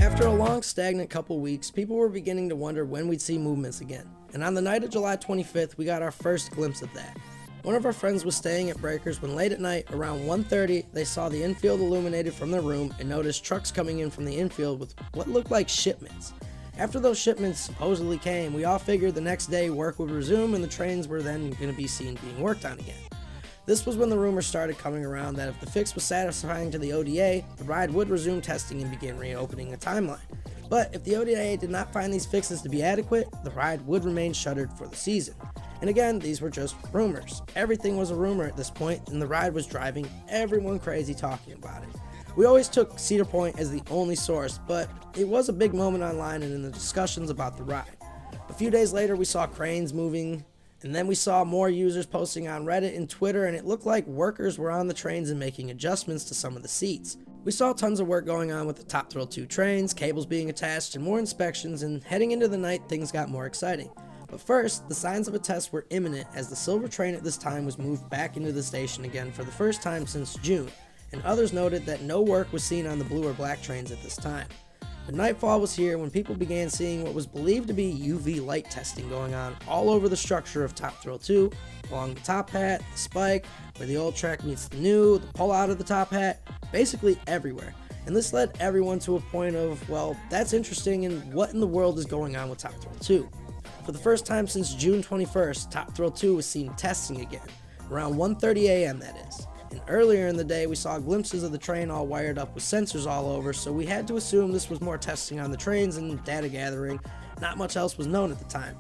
After a long stagnant couple weeks, people were beginning to wonder when we'd see movements again. And on the night of July 25th, we got our first glimpse of that. One of our friends was staying at Breakers when late at night, around 1:30, they saw the infield illuminated from their room and noticed trucks coming in from the infield with what looked like shipments. After those shipments supposedly came, we all figured the next day work would resume and the trains were then going to be seen being worked on again. This was when the rumors started coming around that if the fix was satisfying to the ODA, the ride would resume testing and begin reopening a timeline. But if the ODA did not find these fixes to be adequate, the ride would remain shuttered for the season. And again, these were just rumors. Everything was a rumor at this point, and the ride was driving everyone crazy talking about it. We always took Cedar Point as the only source, but it was a big moment online and in the discussions about the ride. A few days later, we saw cranes moving, and then we saw more users posting on Reddit and Twitter, and it looked like workers were on the trains and making adjustments to some of the seats. We saw tons of work going on with the Top Thrill 2 trains, cables being attached, and more inspections, and heading into the night, things got more exciting. But first, the signs of a test were imminent as the silver train at this time was moved back into the station again for the first time since June, and others noted that no work was seen on the blue or black trains at this time. But nightfall was here when people began seeing what was believed to be UV light testing going on all over the structure of Top Thrill 2, along the top hat, the spike, where the old track meets the new, the pull out of the top hat, basically everywhere. And this led everyone to a point of, well, that's interesting, and what in the world is going on with Top Thrill 2? For the first time since June 21st, Top Thrill 2 was seen testing again, around 1:30 a.m. that is. And earlier in the day, we saw glimpses of the train all wired up with sensors all over, so we had to assume this was more testing on the trains and data gathering. Not much else was known at the time.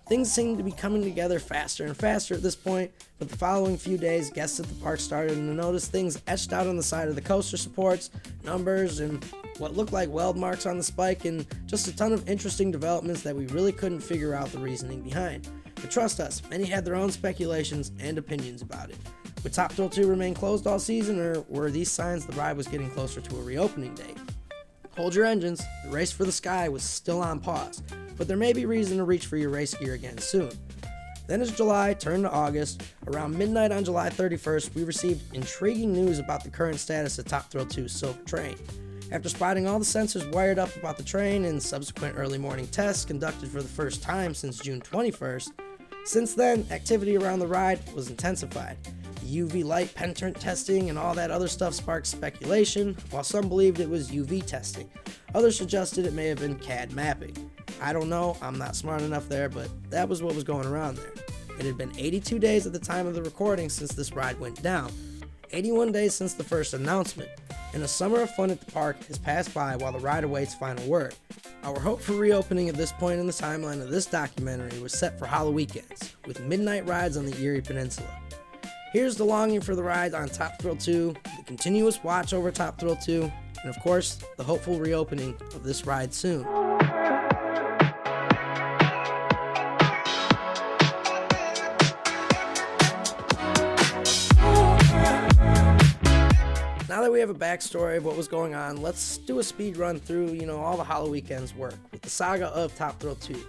Things seemed to be coming together faster and faster at this point, but the following few days, guests at the park started to notice things etched out on the side of the coaster supports, numbers, and what looked like weld marks on the spike, and just a ton of interesting developments that we really couldn't figure out the reasoning behind. But trust us, many had their own speculations and opinions about it. Would Top Thrill 2 remain closed all season, or were these signs the ride was getting closer to a reopening date? Hold your engines, the race for the sky was still on pause, but there may be reason to reach for your race gear again soon. Then as July turned to August, around midnight on July 31st, we received intriguing news about the current status of Top Thrill 2's Silver Train. After spotting all the sensors wired up about the train and subsequent early morning tests conducted for the first time since June 21st, since then, activity around the ride was intensified. The UV light penetrant testing and all that other stuff sparked speculation, while some believed it was UV testing. Others suggested it may have been CAD mapping. I don't know, I'm not smart enough there, but that was what was going around there. It had been 82 days at the time of the recording since this ride went down, 81 days since the first announcement, and a summer of fun at the park has passed by while the ride awaits final word. Our hope for reopening at this point in the timeline of this documentary was set for Halloween weekends, with midnight rides on the Erie Peninsula. Here's the longing for the ride on Top Thrill 2, the continuous watch over Top Thrill 2, and of course, the hopeful reopening of this ride soon. Now that we have a backstory of what was going on, let's do a speed run through, all the Halloween weekend's work with the saga of Top Thrill 2.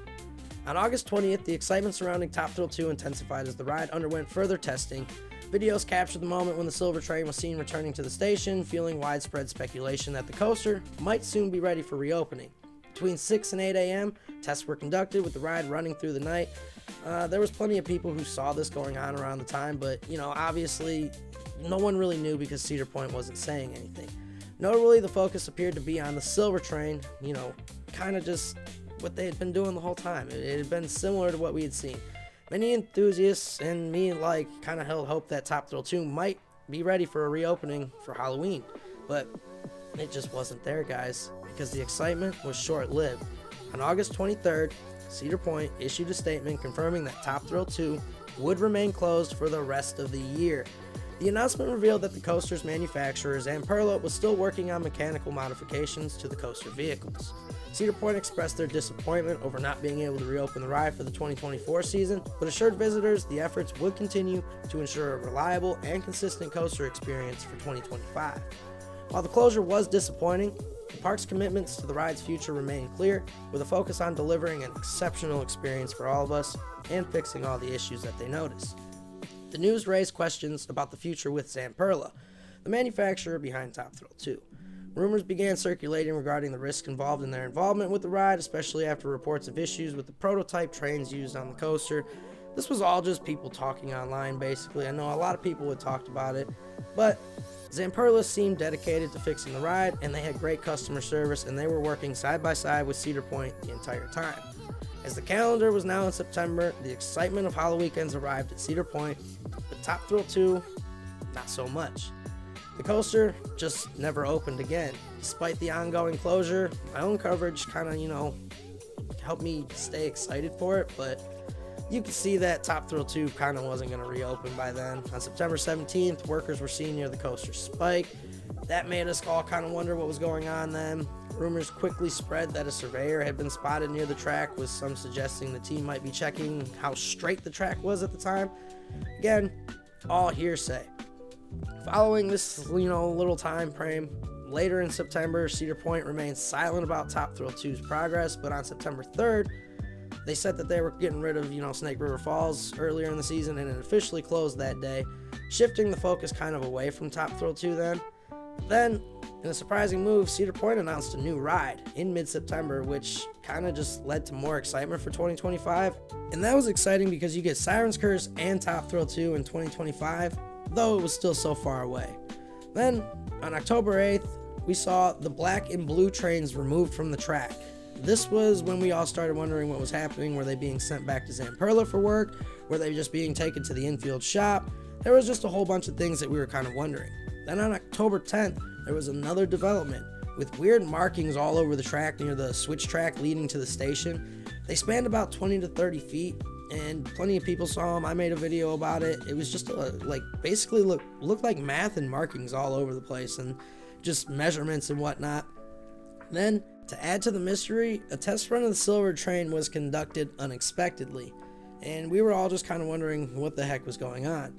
On August 20th, the excitement surrounding Top Thrill 2 intensified as the ride underwent further testing. Videos captured the moment when the Silver Train was seen returning to the station, fueling widespread speculation that the coaster might soon be ready for reopening. Between 6 and 8 a.m., tests were conducted with the ride running through the night. There was plenty of people who saw this going on around the time, but, obviously, no one really knew because Cedar Point wasn't saying anything. Notably, the focus appeared to be on the Silver Train, kind of just what they had been doing the whole time. It had been similar to what we had seen. Many enthusiasts and me alike kind of held hope that Top Thrill 2 might be ready for a reopening for Halloween, but it just wasn't there, guys, because the excitement was short-lived. On August 23rd, Cedar Point issued a statement confirming that Top Thrill 2 would remain closed for the rest of the year. The announcement revealed that the coaster's manufacturer, Zamperla, was still working on mechanical modifications to the coaster vehicles. Cedar Point expressed their disappointment over not being able to reopen the ride for the 2024 season, but assured visitors the efforts would continue to ensure a reliable and consistent coaster experience for 2025. While the closure was disappointing, the park's commitments to the ride's future remain clear, with a focus on delivering an exceptional experience for all of us and fixing all the issues that they noticed. The news raised questions about the future with Zamperla, the manufacturer behind Top Thrill 2. Rumors began circulating regarding the risks involved in their involvement with the ride, especially after reports of issues with the prototype trains used on the coaster. This was all just people talking online, basically. I know a lot of people had talked about it, but Zamperla seemed dedicated to fixing the ride, and they had great customer service, and they were working side by side with Cedar Point the entire time. As the calendar was now in September, the excitement of Halloween weekends arrived at Cedar Point, but Top Thrill 2, not so much. The coaster just never opened again. Despite the ongoing closure, my own coverage kind of, helped me stay excited for it, but you could see that Top Thrill 2 kind of wasn't going to reopen by then. On September 17th, workers were seen near the coaster spike. That made us all kind of wonder what was going on then. Rumors quickly spread that a surveyor had been spotted near the track, with some suggesting the team might be checking how straight the track was at the time. Again, all hearsay. Following this, little time frame, later in September, Cedar Point remained silent about Top Thrill 2's progress, but on September 3rd, they said that they were getting rid of, Snake River Falls earlier in the season, and it officially closed that day, shifting the focus kind of away from Top Thrill 2 then. But then, in a surprising move, Cedar Point announced a new ride in mid-September, which kind of just led to more excitement for 2025. And that was exciting because you get Siren's Curse and Top Thrill 2 in 2025, though it was still so far away. Then, on October 8th, we saw the black and blue trains removed from the track. This was when we all started wondering what was happening. Were they being sent back to Zamperla for work? Were they just being taken to the infield shop? There was just a whole bunch of things that we were kind of wondering. Then on October 10th, there was another development with weird markings all over the track near the switch track leading to the station. They spanned about 20 to 30 feet, and plenty of people saw them. I made a video about it. It was just basically looked like math and markings all over the place, and just measurements and whatnot. Then, to add to the mystery, a test run of the Silver Train was conducted unexpectedly, and we were all just kind of wondering what the heck was going on.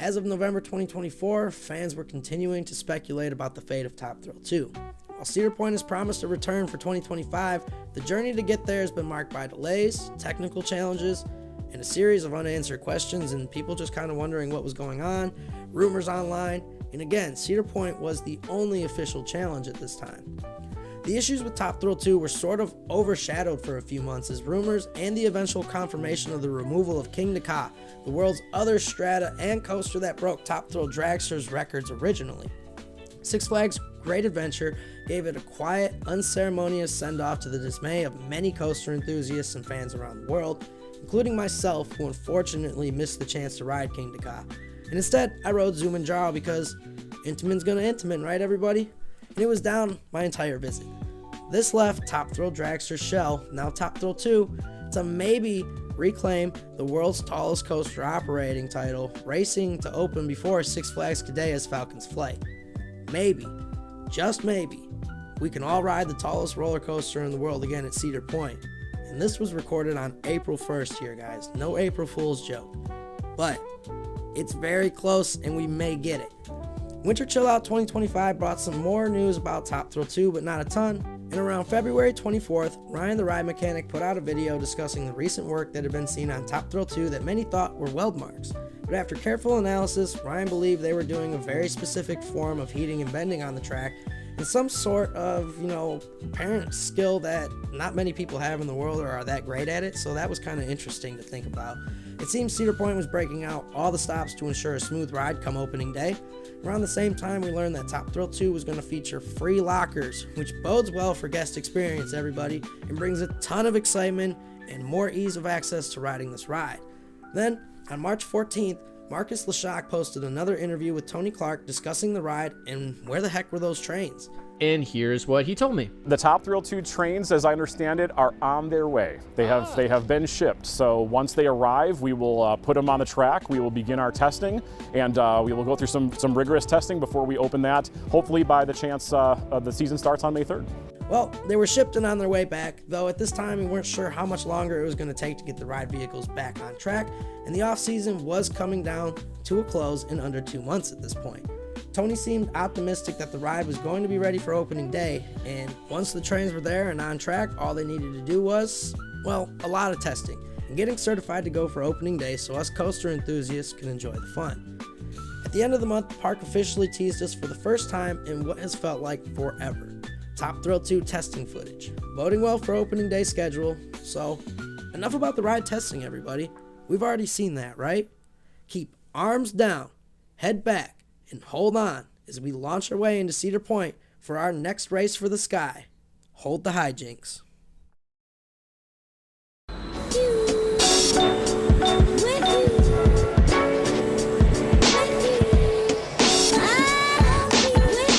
As of November 2024, fans were continuing to speculate about the fate of Top Thrill 2. While Cedar Point has promised a return for 2025, the journey to get there has been marked by delays, technical challenges, and a series of unanswered questions and people just kind of wondering what was going on, rumors online, and again, Cedar Point was the only official challenge at this time. The issues with Top Thrill 2 were sort of overshadowed for a few months as rumors and the eventual confirmation of the removal of King Ka, the world's other strata and coaster that broke Top Thrill Dragster's records originally. Six Flags Great Adventure gave it a quiet, unceremonious send-off to the dismay of many coaster enthusiasts and fans around the world, including myself, who unfortunately missed the chance to ride King Ka. And instead, I rode Zumanjaro because Intamin's gonna Intamin, right everybody? And it was down my entire visit. This left Top Thrill Dragster's shell, now Top Thrill 2, to maybe reclaim the world's tallest coaster operating title, racing to open before Six Flags Cadea's Falcon's Flight. Maybe, just maybe, we can all ride the tallest roller coaster in the world again at Cedar Point. And this was recorded on April 1st here, guys. No April Fool's joke. But it's very close and we may get it. Winter Chill Out 2025 brought some more news about Top Thrill 2, but not a ton. And around February 24th, Ryan the Ride Mechanic put out a video discussing the recent work that had been seen on Top Thrill 2 that many thought were weld marks. But after careful analysis, Ryan believed they were doing a very specific form of heating and bending on the track, and some sort of, apparent skill that not many people have in the world or are that great at it, so that was kind of interesting to think about. It seems Cedar Point was breaking out all the stops to ensure a smooth ride come opening day. Around the same time, we learned that Top Thrill 2 was going to feature free lockers, which bodes well for guest experience, everybody, and brings a ton of excitement and more ease of access to riding this ride. Then, on March 14th, Marcus Leshock posted another interview with Tony Clark discussing the ride and where the heck were those trains. And here's what he told me. The Top Thrill 2 trains, as I understand it, are on their way. They have been shipped. So once they arrive, we will put them on the track. We will begin our testing, and we will go through some rigorous testing before we open that, hopefully by the chance the season starts on May 3rd. Well, they were shipped and on their way back, though at this time we weren't sure how much longer it was going to take to get the ride vehicles back on track, and the off-season was coming down to a close in under 2 months at this point. Tony seemed optimistic that the ride was going to be ready for opening day, and once the trains were there and on track, all they needed to do was, well, a lot of testing and getting certified to go for opening day so us coaster enthusiasts can enjoy the fun. At the end of the month, the park officially teased us for the first time in what has felt like forever. Top Thrill 2 testing footage, boding well for opening day schedule. So, enough about the ride testing, everybody. We've already seen that, right? Keep arms down, head back, and hold on as we launch our way into Cedar Point for our next race for the sky. Hold the HiJinks.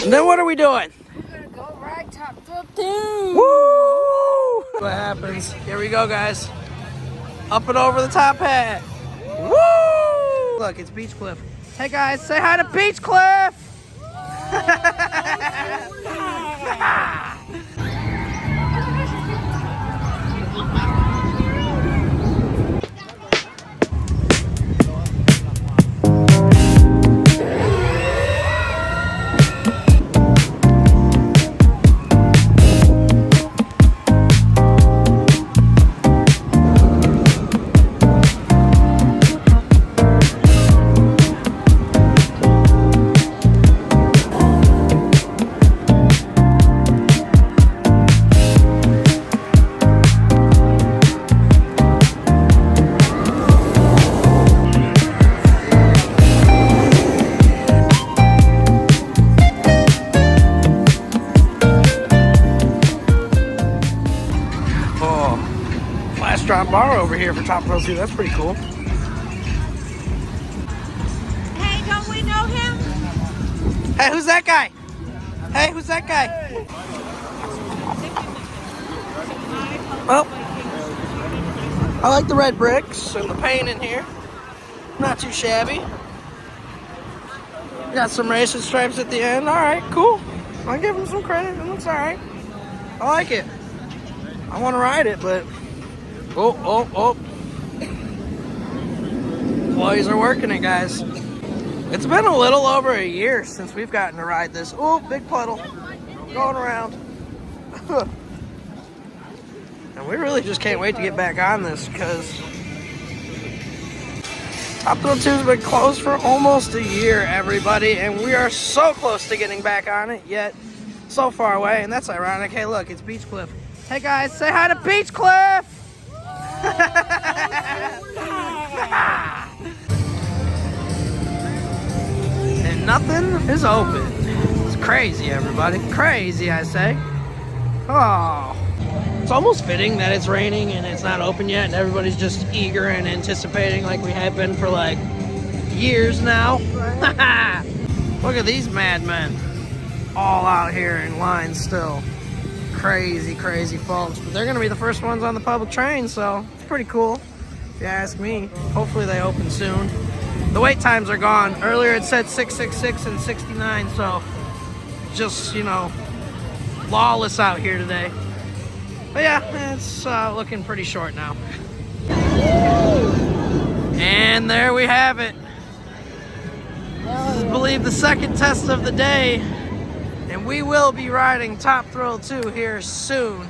And then what are we doing? Top Thrill 2! Woo! What happens? Here we go, guys. Up and over the top hat. Woo! Look, it's Beach Cliff. Hey guys, say hi to Beach Cliff! Drop bar over here for Top Thrill 2. That's pretty cool. Hey, don't we know him? Hey, who's that guy? Hey, who's that guy? Well, I like the red bricks and the paint in here. Not too shabby. Got some racing stripes at the end. All right, cool. I'll give him some credit. It looks all right. I like it. I want to ride it, but oh. Employees are working it, guys. It's been a little over a year since we've gotten to ride this. Oh, big puddle. Going around. And we really just can't wait to get back on this because Top Thrill 2's been closed for almost a year, everybody, and we are so close to getting back on it, yet so far away, and that's ironic. Hey, look, it's Beach Cliff. Hey, guys, say hi to Beach Cliff! And nothing is open. It's crazy, everybody. Crazy, I say. Oh. It's almost fitting that it's raining and it's not open yet, and everybody's just eager and anticipating like we have been for like years now. Look at these madmen all out here in line still. Crazy, crazy folks. But they're gonna be the first ones on the public train, so it's pretty cool if you ask me. Hopefully they open soon. The wait times are gone. Earlier it said 666 and 69, so just, you know, lawless out here today. But yeah, it's looking pretty short now. And there we have it. This is, I believe, the second test of the day. And we will be riding Top Thrill 2 here soon.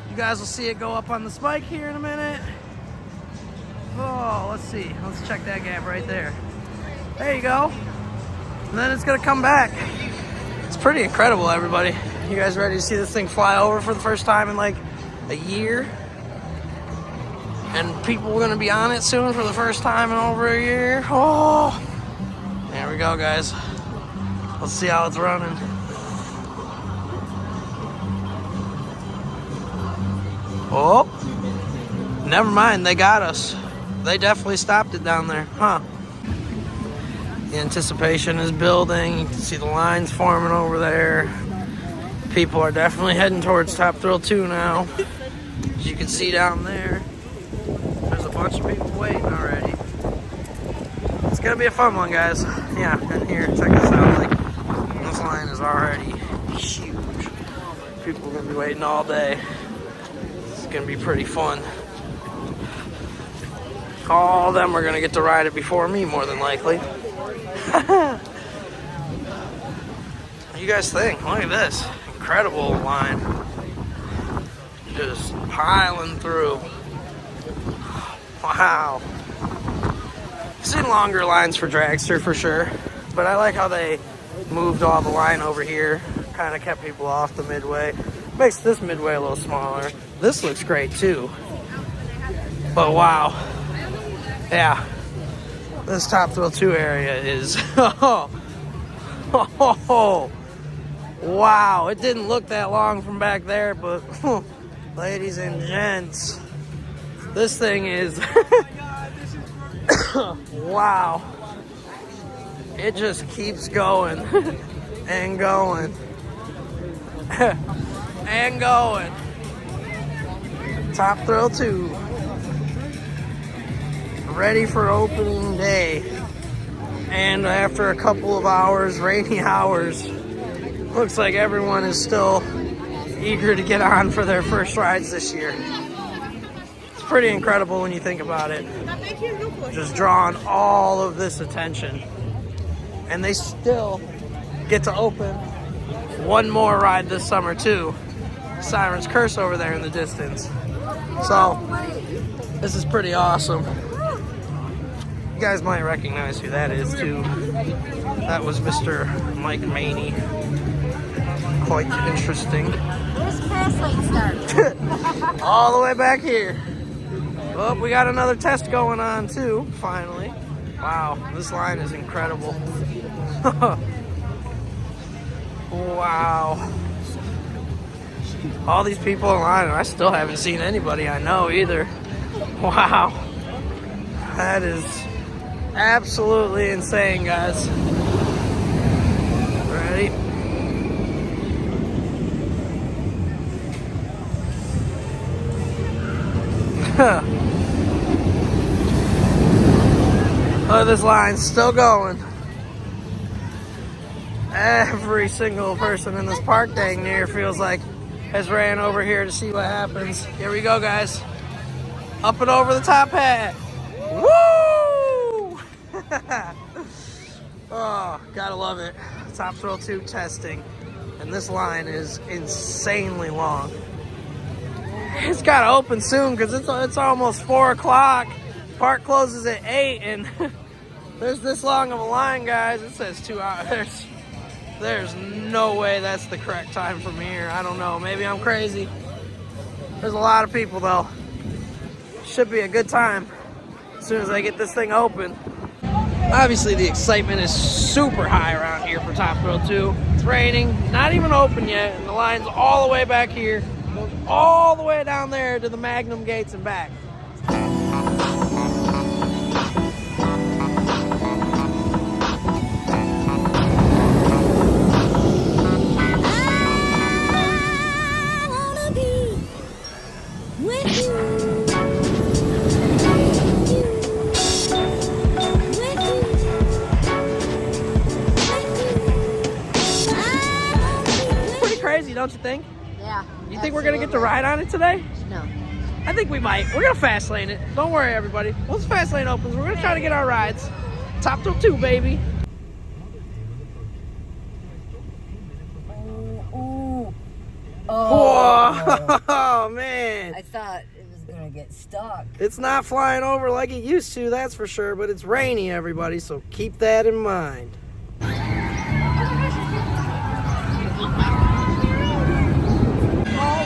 You guys will see it go up on the spike here in a minute. Oh, let's see. Let's check that gap right there. There you go. And then it's gonna come back. It's pretty incredible, everybody. You guys ready to see this thing fly over for the first time in like a year? And people are gonna be on it soon for the first time in over a year. Oh, there we go, guys. Let's see how it's running. Oh, never mind, they got us. They definitely stopped it down there, huh? The anticipation is building. You can see the lines forming over there. People are definitely heading towards Top Thrill 2 now. As you can see down there, there's a bunch of people waiting already. It's gonna be a fun one, guys. Yeah, and here, check this out. Like, this line is already huge. People are gonna be waiting all day. It's gonna be pretty fun. All of them are gonna get to ride it before me, more than likely. What do you guys think? Look at this. Incredible line. Just piling through. Wow. I've seen longer lines for dragster for sure, but I like how they moved all the line over here. Kind of kept people off the midway. Makes this midway a little smaller. This looks great too. But wow. Yeah. This Top Thrill 2 area is... Wow, it didn't look that long from back there, but ladies and gents, this thing is... Wow. It just keeps going and going and going. Top Thrill 2. Ready for opening day. And after a couple of hours, rainy hours, looks like everyone is still eager to get on for their first rides this year. It's pretty incredible when you think about it. Just drawing all of this attention. And they still get to open one more ride this summer too. Siren's Curse over there in the distance. So, this is pretty awesome. You guys might recognize who that is too. That was Mr. Mike Maney. Quite interesting. Where's Fast Lane start? All the way back here. Well, we got another test going on too, finally. Wow, this line is incredible. Wow. All these people in line, and I still haven't seen anybody I know either. Wow. That is absolutely insane, guys. Ready? Oh, this line's still going. Every single person in this park dang near feels like has ran over here to see what happens. Here we go, guys. Up and over the top hat. Woo! Oh, gotta love it. Top Thrill 2 testing. And this line is insanely long. It's gotta open soon because it's almost 4 o'clock. Park closes at 8 and there's this long of a line, guys. It says 2 hours. There's no way that's the correct time from here. I don't know. Maybe I'm crazy. There's a lot of people, though. Should be a good time as soon as I get this thing open. Obviously, the excitement is super high around here for Top Thrill 2. It's raining, not even open yet, and the line's all the way back here. Goes all the way down there to the Magnum gates and back. Don't you think? Yeah. You think we're gonna get to ride on it today? No. I think we might. We're gonna fast lane it. Don't worry, everybody. Once the fast lane opens, we're gonna try to get our rides. Top Thrill 2, baby. Ooh. Oh man. I thought it was gonna get stuck. It's not flying over like it used to, that's for sure, but it's rainy, everybody, so keep that in mind.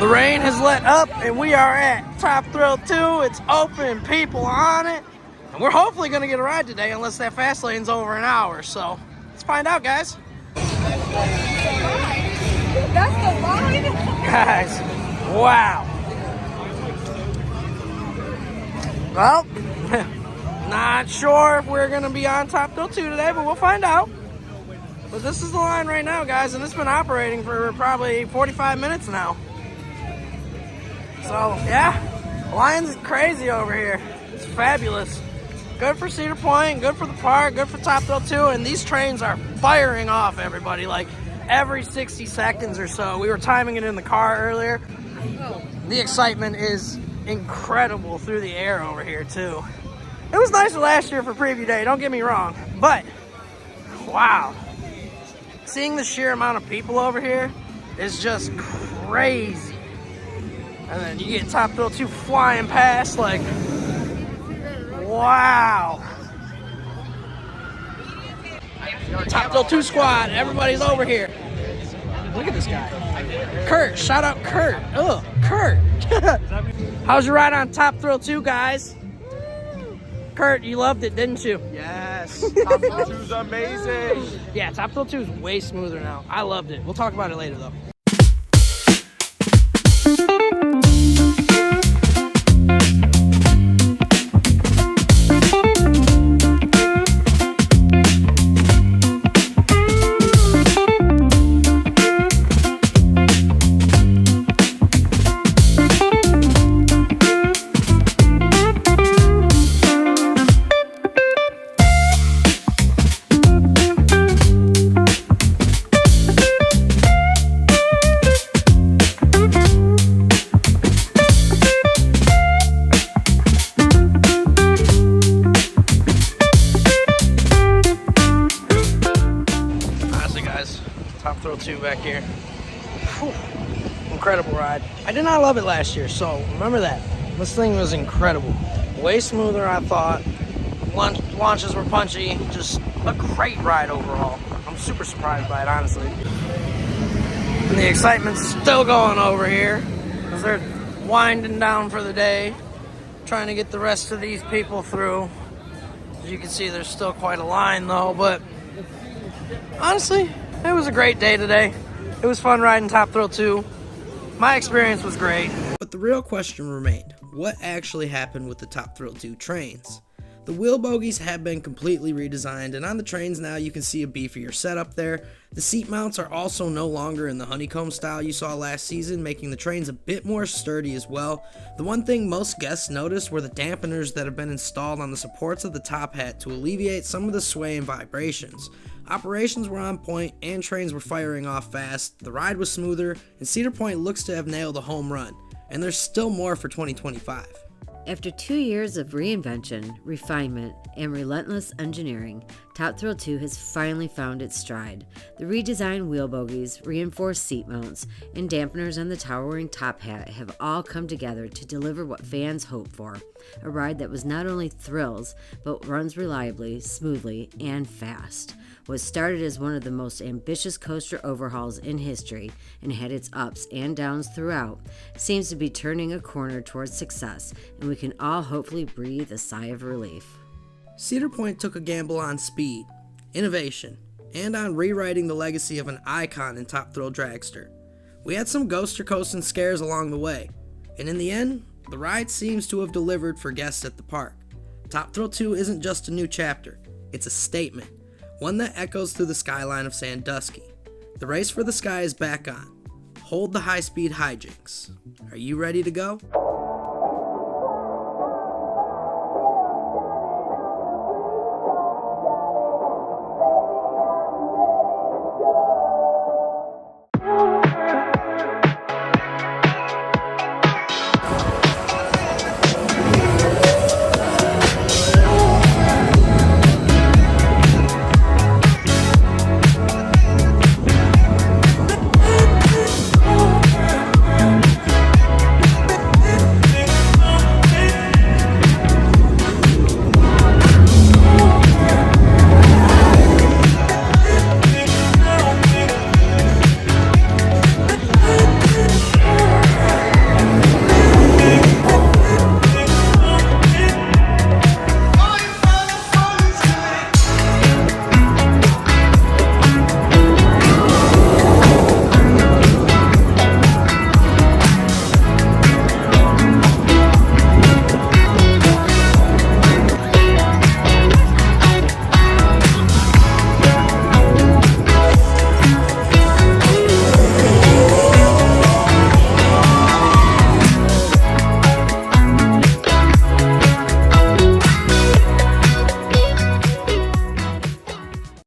The rain has let up and we are at Top Thrill 2. It's open, people on it. And we're hopefully gonna get a ride today unless that fast lane's over an hour. So let's find out, guys. That's the line? Guys, wow. Well, not sure if we're gonna be on Top Thrill 2 today, but we'll find out. But this is the line right now, guys, and it's been operating for probably 45 minutes now. So, yeah, the line's crazy over here. It's fabulous. Good for Cedar Point, good for the park, good for Top Thrill 2, and these trains are firing off, everybody, like every 60 seconds or so. We were timing it in the car earlier. The excitement is incredible through the air over here, too. It was nicer last year for preview day, don't get me wrong, but, wow. Seeing the sheer amount of people over here is just crazy. And then you get Top Thrill 2 flying past, like, wow. Top Thrill 2 squad, everybody's over here. Look at this guy. Kurt, shout out Kurt. Ugh, Kurt. How's your ride on Top Thrill 2, guys? Kurt, you loved it, didn't you? Yes. Top Thrill 2 is amazing. Yeah, Top Thrill 2 is way smoother now. I loved it. We'll talk about it later, though. Back here. Whew. Incredible ride. I did not love it last year, so remember that. This thing was incredible. Way smoother, I thought. Launches were punchy. Just a great ride overall. I'm super surprised by it, honestly. And the excitement's still going over here because they're winding down for the day, trying to get the rest of these people through. As you can see, there's still quite a line though, but honestly, it was a great day today. It was fun riding Top Thrill 2. My experience was great. But the real question remained, what actually happened with the Top Thrill 2 trains? The wheel bogies have been completely redesigned, and on the trains now you can see a beefier setup there. The seat mounts are also no longer in the honeycomb style you saw last season, making the trains a bit more sturdy as well. The one thing most guests noticed were the dampeners that have been installed on the supports of the top hat to alleviate some of the sway and vibrations. Operations were on point and trains were firing off fast, the ride was smoother, and Cedar Point looks to have nailed a home run. And there's still more for 2025. After 2 years of reinvention, refinement, and relentless engineering, Top Thrill 2 has finally found its stride. The redesigned wheel bogies, reinforced seat mounts, and dampeners on the towering top hat have all come together to deliver what fans hope for. A ride that was not only thrills, but runs reliably, smoothly, and fast. What started as one of the most ambitious coaster overhauls in history and had its ups and downs throughout, seems to be turning a corner towards success, and we can all hopefully breathe a sigh of relief. Cedar Point took a gamble on speed, innovation, and on rewriting the legacy of an icon in Top Thrill Dragster. We had some ghoster coasting scares along the way, and in the end, the ride seems to have delivered for guests at the park. Top Thrill 2 isn't just a new chapter, it's a statement, one that echoes through the skyline of Sandusky. The race for the sky is back on. Hold the HiSpeed HiJinks. Are you ready to go?